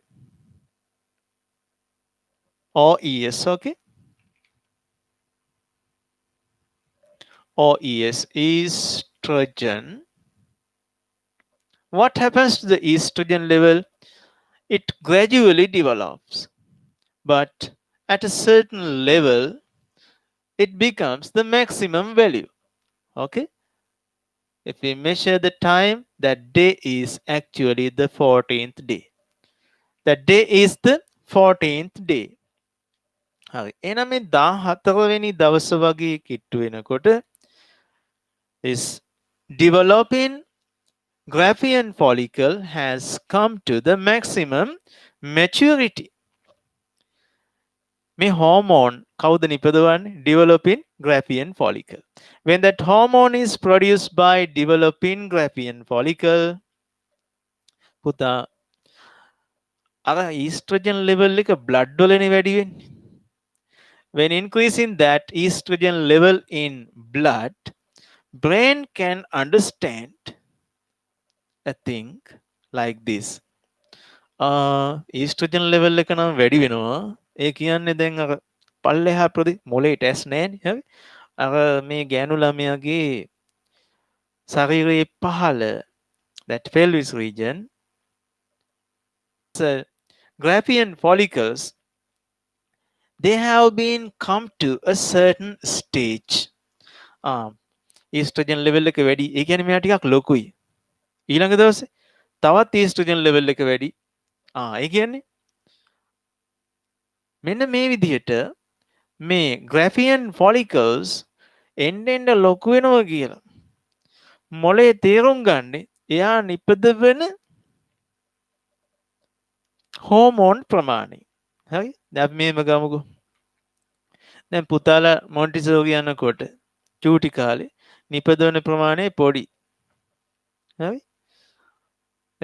or ES, okay? Or ES, estrogen. What happens to the estrogen level? It gradually develops, but at a certain level, it becomes the maximum value. Okay? If we measure the time, that day is actually the 14th day. That day is the 14th day. හරි. එහෙනම් මේ 14 වෙනි දවස වගේ කිට්ටු වෙනකොට this developing Graafian follicle has come to the maximum maturity. මේ hormone කවුද නිපදවන්නේ? Developing Graafian follicle. When that hormone is produced by developing Graafian follicle, පුතා අර estrogen level එක blood වලනේ වැඩි වෙන්නේ. When increasing that estrogen level in blood, brain can understand a thing like this. estrogen level එක නම් වැඩි වෙනවා. ඒ කියන්නේ දැන් අර පල්ලෙහා මොලේ ටෙස්ට් නැහැනේ. හරි. අර මේ ගෑනු ළමයාගේ ශරීරයේ පහළ, that pelvis region, so Graafian follicles, they have been come to a certain stage. estrogen level එක වැඩි. ඒ කියන්නේ මෙයා ටිකක් ලොකුයි. ඊළඟ දවසේ තවත් estrogen level එක වැඩි. ඒ කියන්නේ මෙන්න මේ විදිහට මේ Graafian follicles එන්න එන්න ලොකු වෙනවා කියලා මොලේ තේරුම් ගන්නේ එයා නිපදවන හෝමෝන් ප්‍රමාණය. හරි? දැන් අපි මේව ගමුකෝ. දැන් පුතාලා මොන්ටිසෝරි යනකොට චූටි කාලේ නිපදවන ප්‍රමාණය පොඩි. හරි?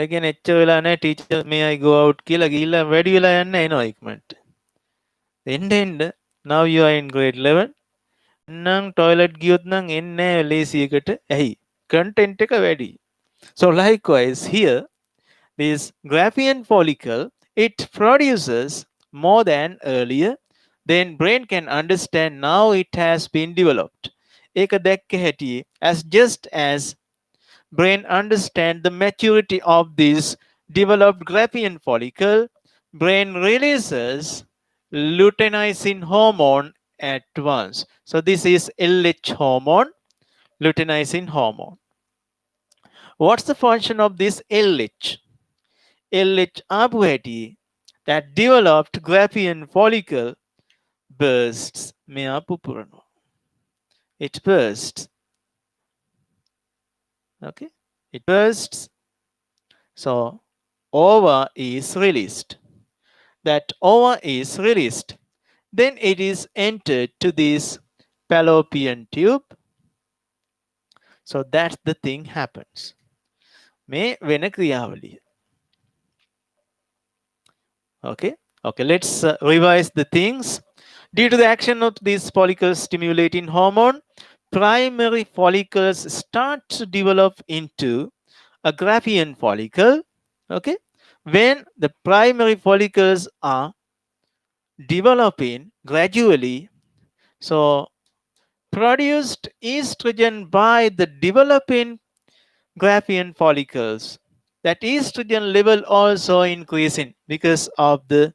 ඒ කියන්නේ එච්චර වෙලා නැහැ ටීචර් මේ I go out කියලා ගිහිල්ලා වැඩි වෙලා යන්නේ එනවා ඉක්මනට. එන්න now you are in grade 11 නම් ටොයිලට් ගියොත් නම් එන්නේ නැහැ ලේසි එකට. ඇයි? content එක වැඩි. So likewise here, this Graafian follicle, it produces more than earlier. Then brain can understand now it has been developed. ඒක දැක්ක හැටියේ as just as brain understand the maturity of this developed Graafian follicle, brain releases luteinizing hormone at once. So this is LH hormone, luteinizing hormone. What's the function of this LH? LH ආපු හැටි that developed Graafian follicle bursts. මෙයා පුපුරනවා. It bursts. Okay? It bursts. So ova is released. That ova is released. Then it is entered to this fallopian tube. So that's the thing happens. මේ වෙන ක්‍රියාවලිය. Okay, let's revise the things. Due to the action of this follicle stimulating hormone, primary follicles start to develop into a Graafian follicle. Okay, when the primary follicles are developing gradually. So produced estrogen by the developing Graafian follicles. That estrogen level also increasing because of the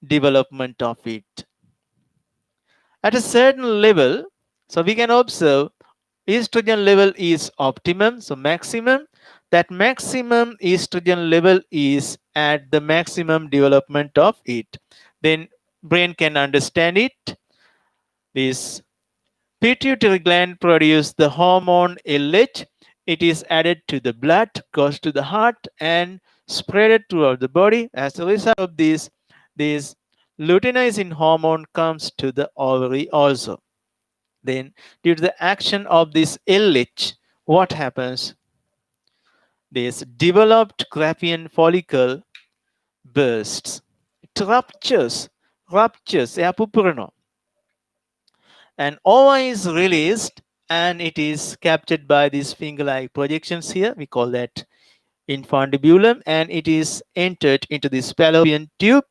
development of it. At a certain level, so we can observe estrogen level is optimum, so maximum. That maximum estrogen level is at the maximum development of it. Then brain can understand it. This Pituitary gland produces the hormone LH. It is added to the blood, goes to the heart, and spread throughout the body. As a result of this luteinizing hormone comes to the ovary also. Then, due to the action of this LH, what happens? This developed Graafian follicle bursts. It ruptures, and ova is released and it is captured by these finger-like projections here. We call that infundibulum, and it is entered into this fallopian tube.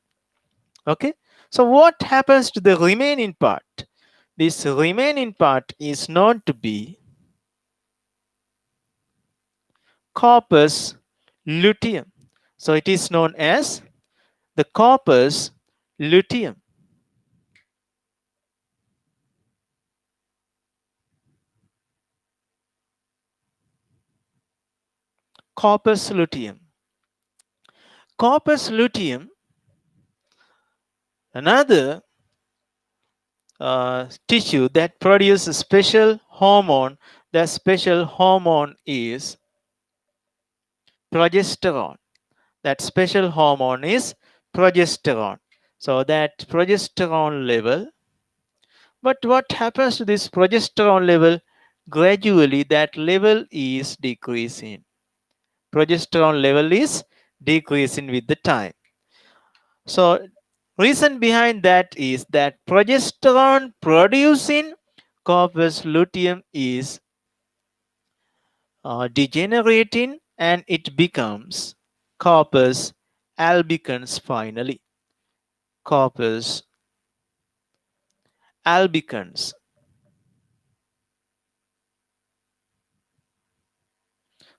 Okay. So what happens to the remaining part? This remaining part is known to be corpus luteum. So it is known as the corpus luteum. Corpus luteum. Corpus luteum, another tissue that produces a special hormone. That special hormone is progesterone. That special hormone is progesterone. So that progesterone level, but what happens to this progesterone level? Gradually, that level is decreasing. Progesterone level is decreasing with the time. So reason behind that is that progesterone producing corpus luteum is degenerating and it becomes corpus albicans finally. Corpus albicans.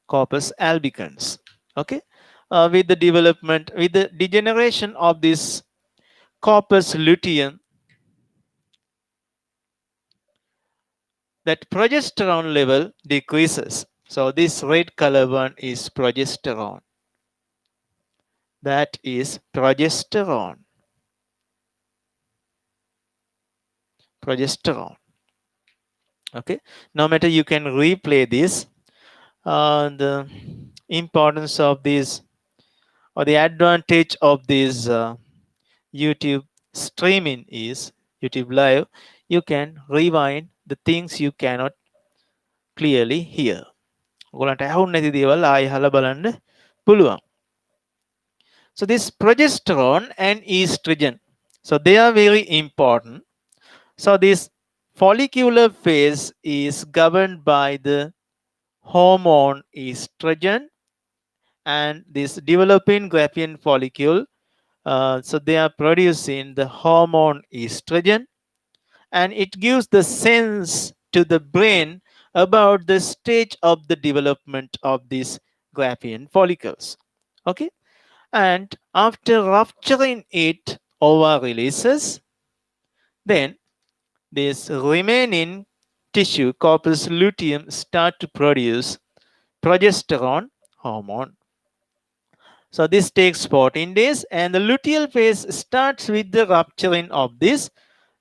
Corpus albicans. Okay. With the development, with the degeneration of this corpus luteum, that progesterone level decreases. So this red color one is progesterone. That is progesterone. Progesterone. Okay. No matter, you can replay this. The importance of this, or the advantage of this YouTube streaming is YouTube live. You can rewind the things you cannot clearly hear. ඔයගොල්ලන්ට ඇහුන්නේ නැති දේවල් ආයෙ අහලා බලන්න පුළුවන්. So this progesterone and estrogen, so they are very important. So this follicular phase is governed by the hormone estrogen, and this developing Graafian follicle, so they are producing the hormone estrogen, and it gives the sense to the brain about the stage of the development of these Graafian follicles. Okay, and after rupturing it, ova releases. Then this remaining tissue, corpus luteum, start to produce progesterone hormone. So this takes 14 days, and the luteal phase starts with the rupturing of this.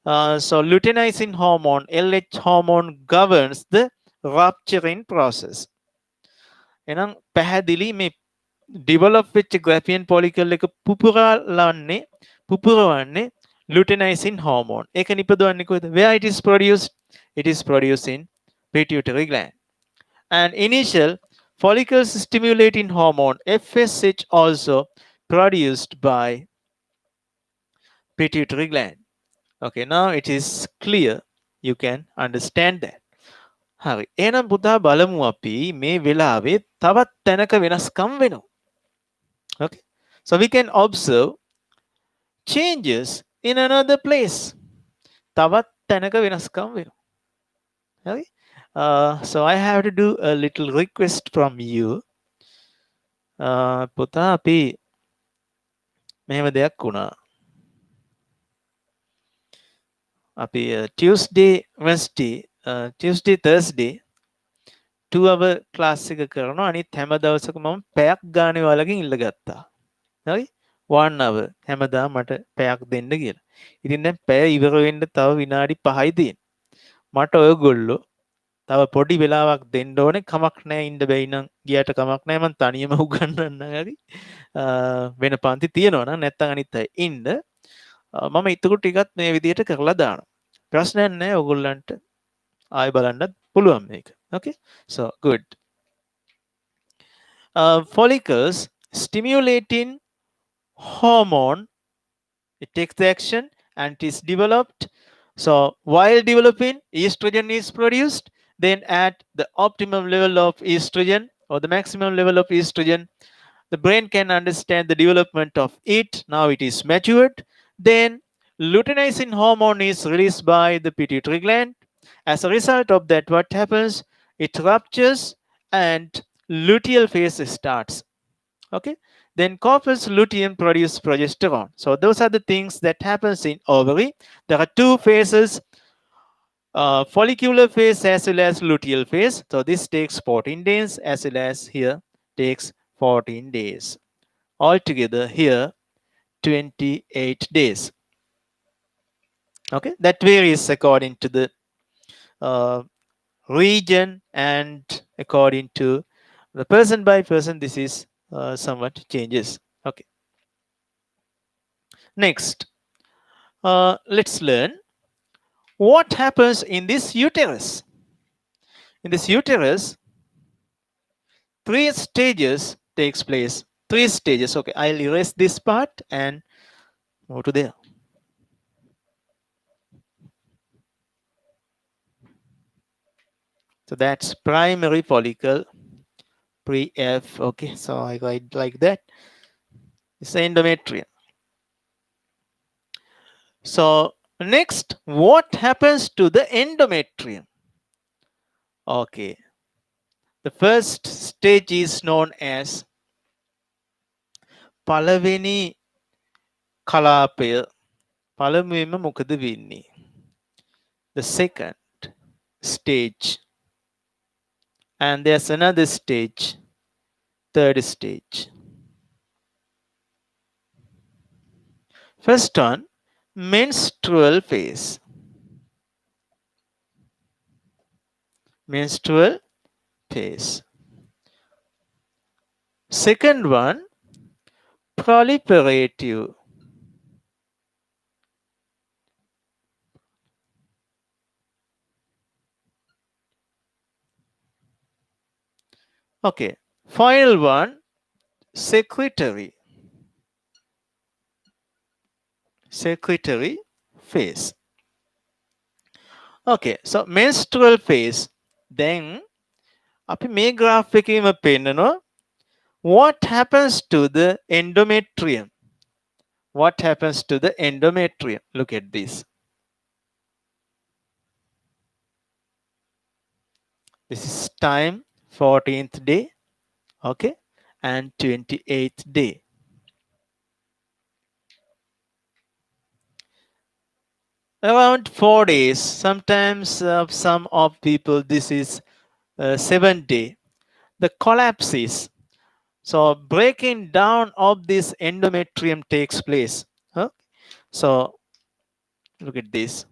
So luteinizing hormone, LH hormone, governs the rupturing process. එහෙනම් පැහැදිලි මේ develop වෙච්ච Graafian follicle එක පුපුරවන්නේ luteinizing hormone. ඒක නිපදවන්නේ කොහෙද? Where it is produced? It is produced in pituitary gland. And initial follicle stimulating hormone FSH also produced by pituitary gland. Okay, now it is clear. You can understand that. හරි. එහෙනම් පුතා බලමු අපි මේ වෙලාවේ තවත් තැනක වෙනස්කම් වෙනවා. Okay. So we can observe changes in another place. තවත් තැනක වෙනස්කම් වෙනවා. Okay? So I have to do a little request from you. පුතා අපි මෙහෙම දෙයක් වුණා. අපි Tuesday, Wednesday, Tuesday, Thursday 2 hour class එක කරනවා. අනිත් හැම දවසකම මම පැයක් ගානේ ඔයාලගෙන් ඉල්ලගත්තා. හරි? 1 hour හැමදාම මට පැයක් දෙන්න කියලා. ඉතින් දැන් පැය ඉවර වෙන්න තව විනාඩි 5යි තියෙන්නේ. මට ඔයගොල්ලෝ තව පොඩි වෙලාවක් දෙන්න ඕනේ. කමක් නැහැ ඉන්න බැයි නම් ගියට කමක් නැහැ. මම තනියම උගන්වන්න හරි. වෙන පන්ති තියෙනවා නම් නැත්නම් අනිත් අය ඉන්න. මම ඉතුරු ටිකත් මේ විදිහට කරලා දානවා. ප්‍රශ්නයක් නැහැ ඔයගොල්ලන්ට ආයෙ බලන්නත් පුළුවන් මේක. Okay? So good. Follicles stimulating hormone, it takes the action and it is developed. So while developing, estrogen is produced. Then at the optimum level of estrogen or the maximum level of estrogen, the brain can understand the development of it. Now it is matured. Then luteinizing hormone is released by the pituitary gland. As a result of that, what happens? It ruptures and luteal phase starts. Okay, then corpus luteum produce progesterone. So those are the things that happens in ovary. There are 2 phases, follicular phase as well as luteal phase. So this takes 14 days as well as here takes 14 days. Altogether here 28 days. Okay, that varies according to the region and according to the person by person. This is somewhat changes. Okay, next let's learn what happens in this uterus. In this uterus 3 stages takes place. 3 stages. Okay, I'll erase this part and move to there. So that's primary follicle, pre-F. Okay, so I write like that. It's the endometrium. So next, what happens to the endometrium? Okay, the first stage is known as පළවෙනි කලාපය. පළමුවෙන්ම මොකද වෙන්නේ? The second stage, and there's another stage, third stage. First one, menstrual phase. Menstrual phase. Second one, proliferative. Okay, final one, secretory. Secretory phase. Okay, so menstrual phase. Then අපි මේ graph එකේම පෙන්නනවා what happens to the endometrium. What happens to the endometrium? Look at this. This is time 14th day, okay, and 28th day. Around 4 days, sometimes some of people this is 7th day, the collapses. So breaking down of this endometrium takes place. Huh? So look at this.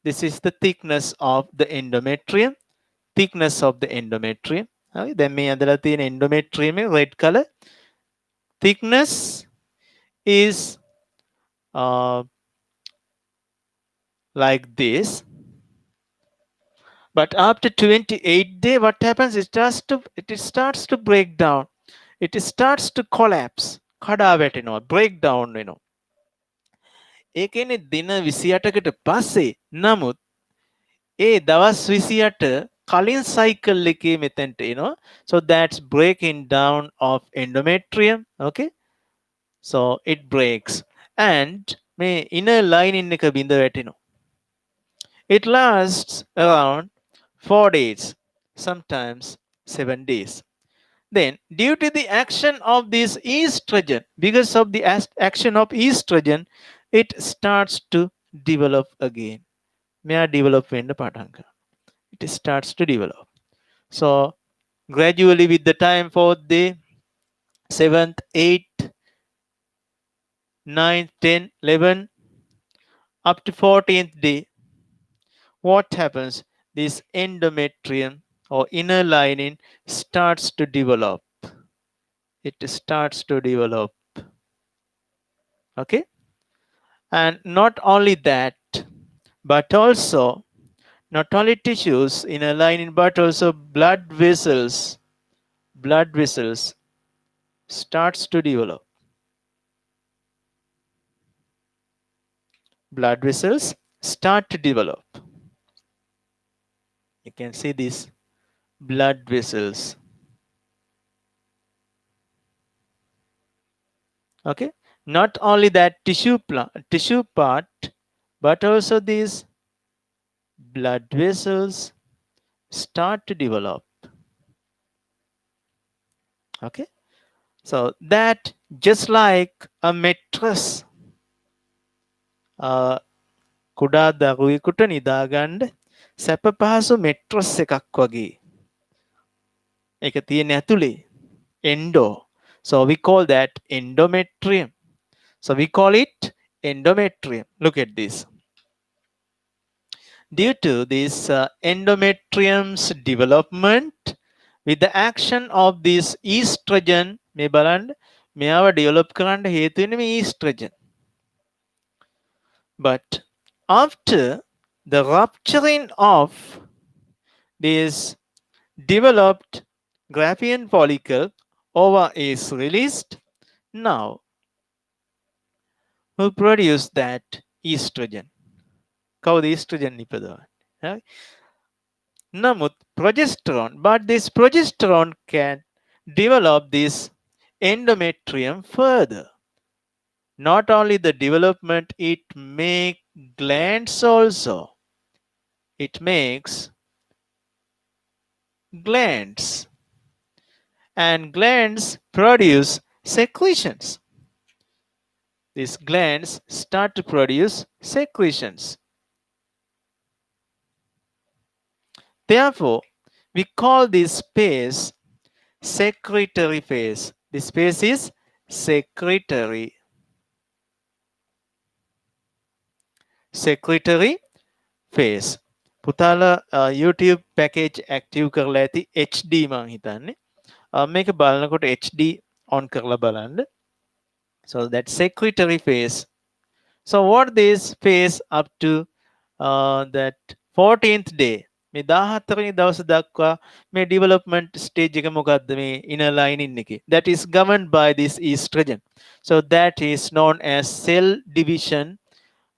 This is the thickness of the endometrium. Thickness of the endometrium. Then මේ අදලා තියෙන endometrium red color. Thickness is like this. But after 28 day, what happens? It starts to break down. It starts to collapse. කඩා වැටෙනවා. break down වෙනවා. ඒ කියන්නේ දින 28කට පස්සේ නමුත් ඒ දවස් 28 කලින් cycle එකේ මෙතෙන්ට එනවා. So that's breaking down of endometrium. Okay. So it breaks and මේ inner lining එක බිඳ වැටෙනවා. It lasts around 4 days, sometimes 7 days. Then, due to the action of this estrogen, because of the action of estrogen, it starts to develop again. මෙයා develop වෙන්න පටන් ගන්නවා. It starts to develop. So, gradually with the time for the 7th, 8th, 9th, 10th, 11th, up to 14th day, what happens? This endometrium or inner lining starts to develop. It starts to develop. Okay? And not only that, but also not only tissues inner lining, but also blood vessels starts to develop. Blood vessels start to develop. You can see these blood vessels. Okay, not only that tissue part, but also these blood vessels start to develop. Okay, so that just like a mattress, කුඩා දරුවෙකුට නිදාගන්න සැප පහසු mattress එකක් වගේ. ඒක තියෙන ඇතුලේ endo. So we call that endometrium. So we call it endometrium. Look at this. Due to this endometrium's development, with the action of this estrogen, මේ බලන්න මෙයාව develop කරන්න හේතු වෙන්නේ මේ estrogen. But after the rupturing of this developed Graafian follicle, ova is released. Now, who produce that estrogen? කවුද estrogen නිපදවන්නේ? නමුත් progesterone, but this progesterone can develop this endometrium further. Not only the development, it makes glands also. It makes glands. And glands produce secretions. These glands start to produce secretions. Therefore, we call this phase secretory phase. This phase is secretory. Secretory phase. පුතාලා YouTube package active කරලා ඇති HD මං හිතන්නේ. මේක බලනකොට HD on කරලා බලන්න. So that secretory phase. So what this phase up to that 14th day. මේ 14 වෙනි දවස දක්වා මේ development stage එක මොකද්ද මේ inner lining එකේ. That is governed by this estrogen. So that is known as cell division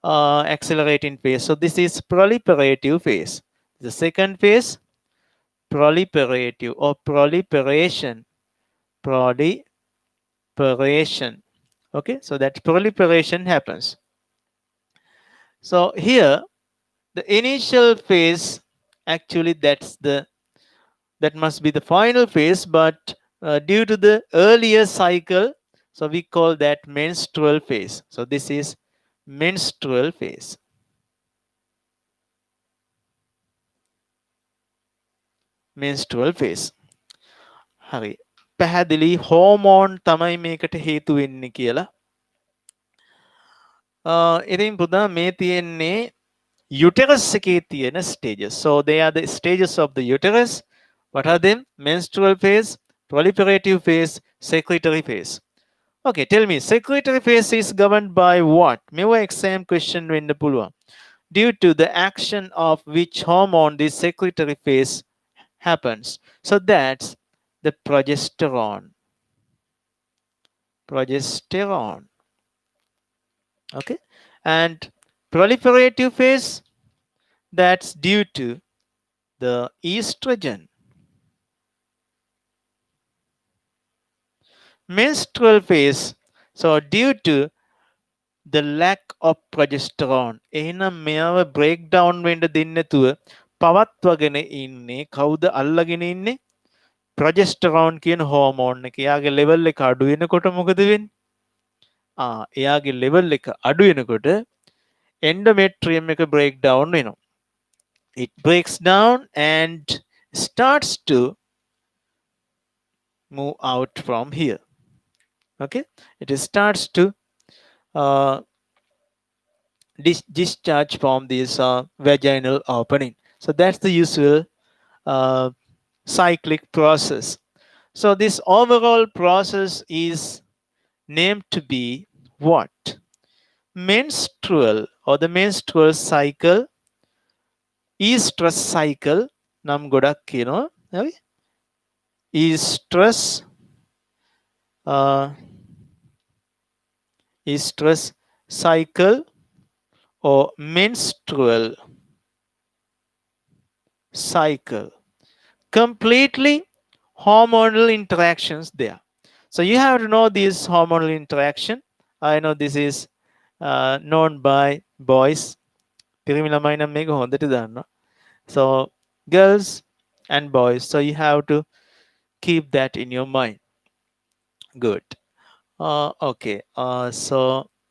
accelerating phase. So this is proliferative phase. The second phase, proliferative or proliferation. Proliferation. Okay, so that proliferation happens. So here, the initial phase, actually that must be the final phase, but due to the earlier cycle, so we call that menstrual phase. So this is menstrual phase. Menstrual phase. හරි. පැහැදිලි hormone තමයි මේකට හේතු වෙන්නේ කියලා. ඉතින් පුතා මේ තියෙන්නේ uterus එකේ තියෙන stages. So they are the stages of the uterus. What are them? Menstrual phase, proliferative phase, secretory phase. Okay, tell me, secretory phase is governed by what? මෙව exam question වෙන්න පුළුවන්. Due to the action of which hormone this secretory phase happens. So that's the progesterone. Progesterone. Okay, and proliferative phase, that's due to the estrogen. Menstrual phase, So due to the lack of progesterone එහෙනම් මෙයාව break down වෙන්න දෙන්නේ නැතුව පවත්වගෙන ඉන්නේ කවුද අල්ලගෙන ඉන්නේ ප්‍රොජෙස්ටරෝන් කියන හෝමෝන් එක. එයාගේ ලෙවල් එක අඩු වෙනකොට මොකද වෙන්නේ? එයාගේ ලෙවල් එක අඩු වෙනකොට එන්ඩෝමෙට්‍රියම් එක break down වෙනවා. It breaks down and starts to move out from here. Okay, it starts to uh, discharge from this vaginal opening. So that's the usual uh, cyclic process. So this overall process is named to be what? Menstrual or the menstrual cycle, estrus cycle නම් ගොඩක් කියනවා. හරි? Estrus estrus cycle or menstrual cycle. Completely hormonal interactions there. So you have to know this hormonal interaction. I know this is known by boys. පිරිමි ළමයි නම් මේක හොඳට දන්නවා. So girls and boys. So you have to keep that in your mind. Good. Okay. So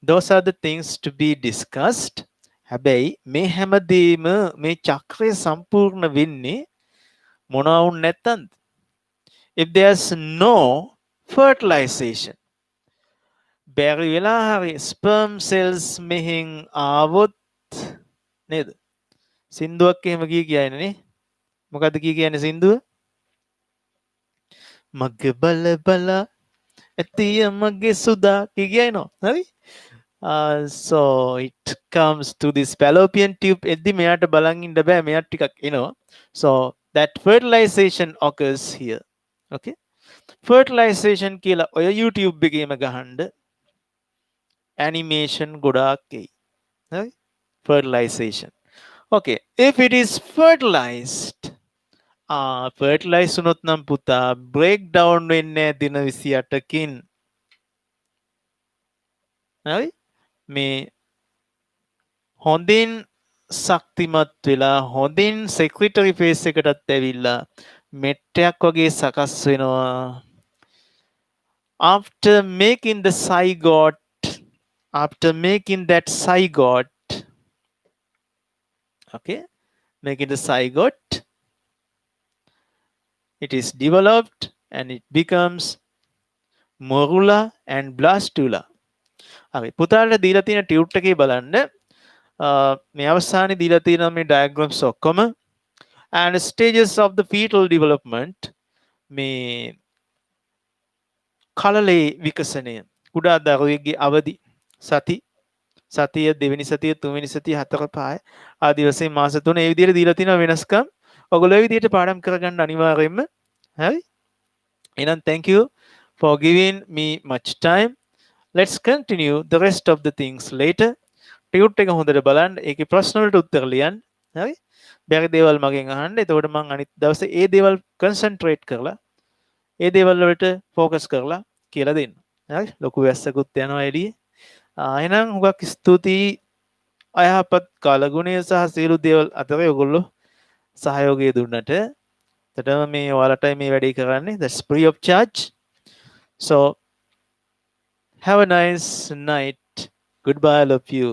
those are the things to be discussed. හැබැයි මේ හැමදේම මේ චක්‍රය සම්පූර්ණ වෙන්නේ මොනවා වුන් නැත්තන්ද? If there's no fertilization, බැරි වෙලා හරි sperm cells මෙහෙන් ආවොත් නේද? සින්දුවක් එහෙම කියන්නේ නේ. මොකද්ද කියන්නේ සින්දුව? මග බල බල ඇතිය මගේ සුදා කියනවා. හරි? So it comes to this fallopian tube එද්දි මෙයාට බලන් ඉන්න බෑ මෙයාට ටිකක් එනවා. So that fertilization occurs here. Okay? Fertilization කියලා ඔය YouTube එකේම ගහන්න animation ගොඩාක් එයි. හරි? Fertilization. Okay, if it is fertilized, fertilize වුණොත් නම් පුතා break down වෙන්නේ දින 28කින්. හරි? මේ හොඳින් ශක්තිමත් වෙලා හොඳින් secretory phase එකටත් ඇවිල්ලා මෙට්ටයක් වගේ සකස් වෙනවා. After making the zygote, after making that zygote, okay, making the zygote, it is developed and it becomes morula and blastula. හරි පුතාලට දීලා තියෙන ටියුට් එකේ බලන්න මේ අවස්ථානේ දීලා තියෙන මේ diagrams ඔක්කොම and stages of the fetal development මේ කලලේ විකසනය කුඩා දරුවෙක්ගේ අවදි සතිය දෙවෙනි සතිය තුන්වෙනි සතිය හතර පහයි ආදී වශයෙන් මාස 3 ඒ විදිහට දීලා තියෙන වෙනස්කම් ඔයගොල්ලෝ ඒ විදිහට පාඩම් කරගන්න අනිවාර්යයෙන්ම හරි එහෙනම් thank you for giving me much time. Let's continue the rest of the things later. Tute එක හොඳට බලන්න ඒකේ ප්‍රශ්න වලට උත්තර ලියන්න හරි බැරි දේවල් මගෙන් අහන්න එතකොට මම අනිත් දවසේ ඒ දේවල් කන්සන්ට්‍රේට් කරලා ඒ දේවල් වලට ફોකස් කරලා කියලා දෙන්න හරි ලොකු වැස්සකුත් යනවා එළියේ එහෙනම් හුඟක් ස්තුතියි අයහපත් කාලගුණය සහ සියලු දේවල් අතරේ ඔයගොල්ලෝ සහයෝගය දුන්නට එතකොට මේ ඔයාලටයි මේ වැඩේ කරන්නේ that's free of charge. So have a nice night. Goodbye, all of you.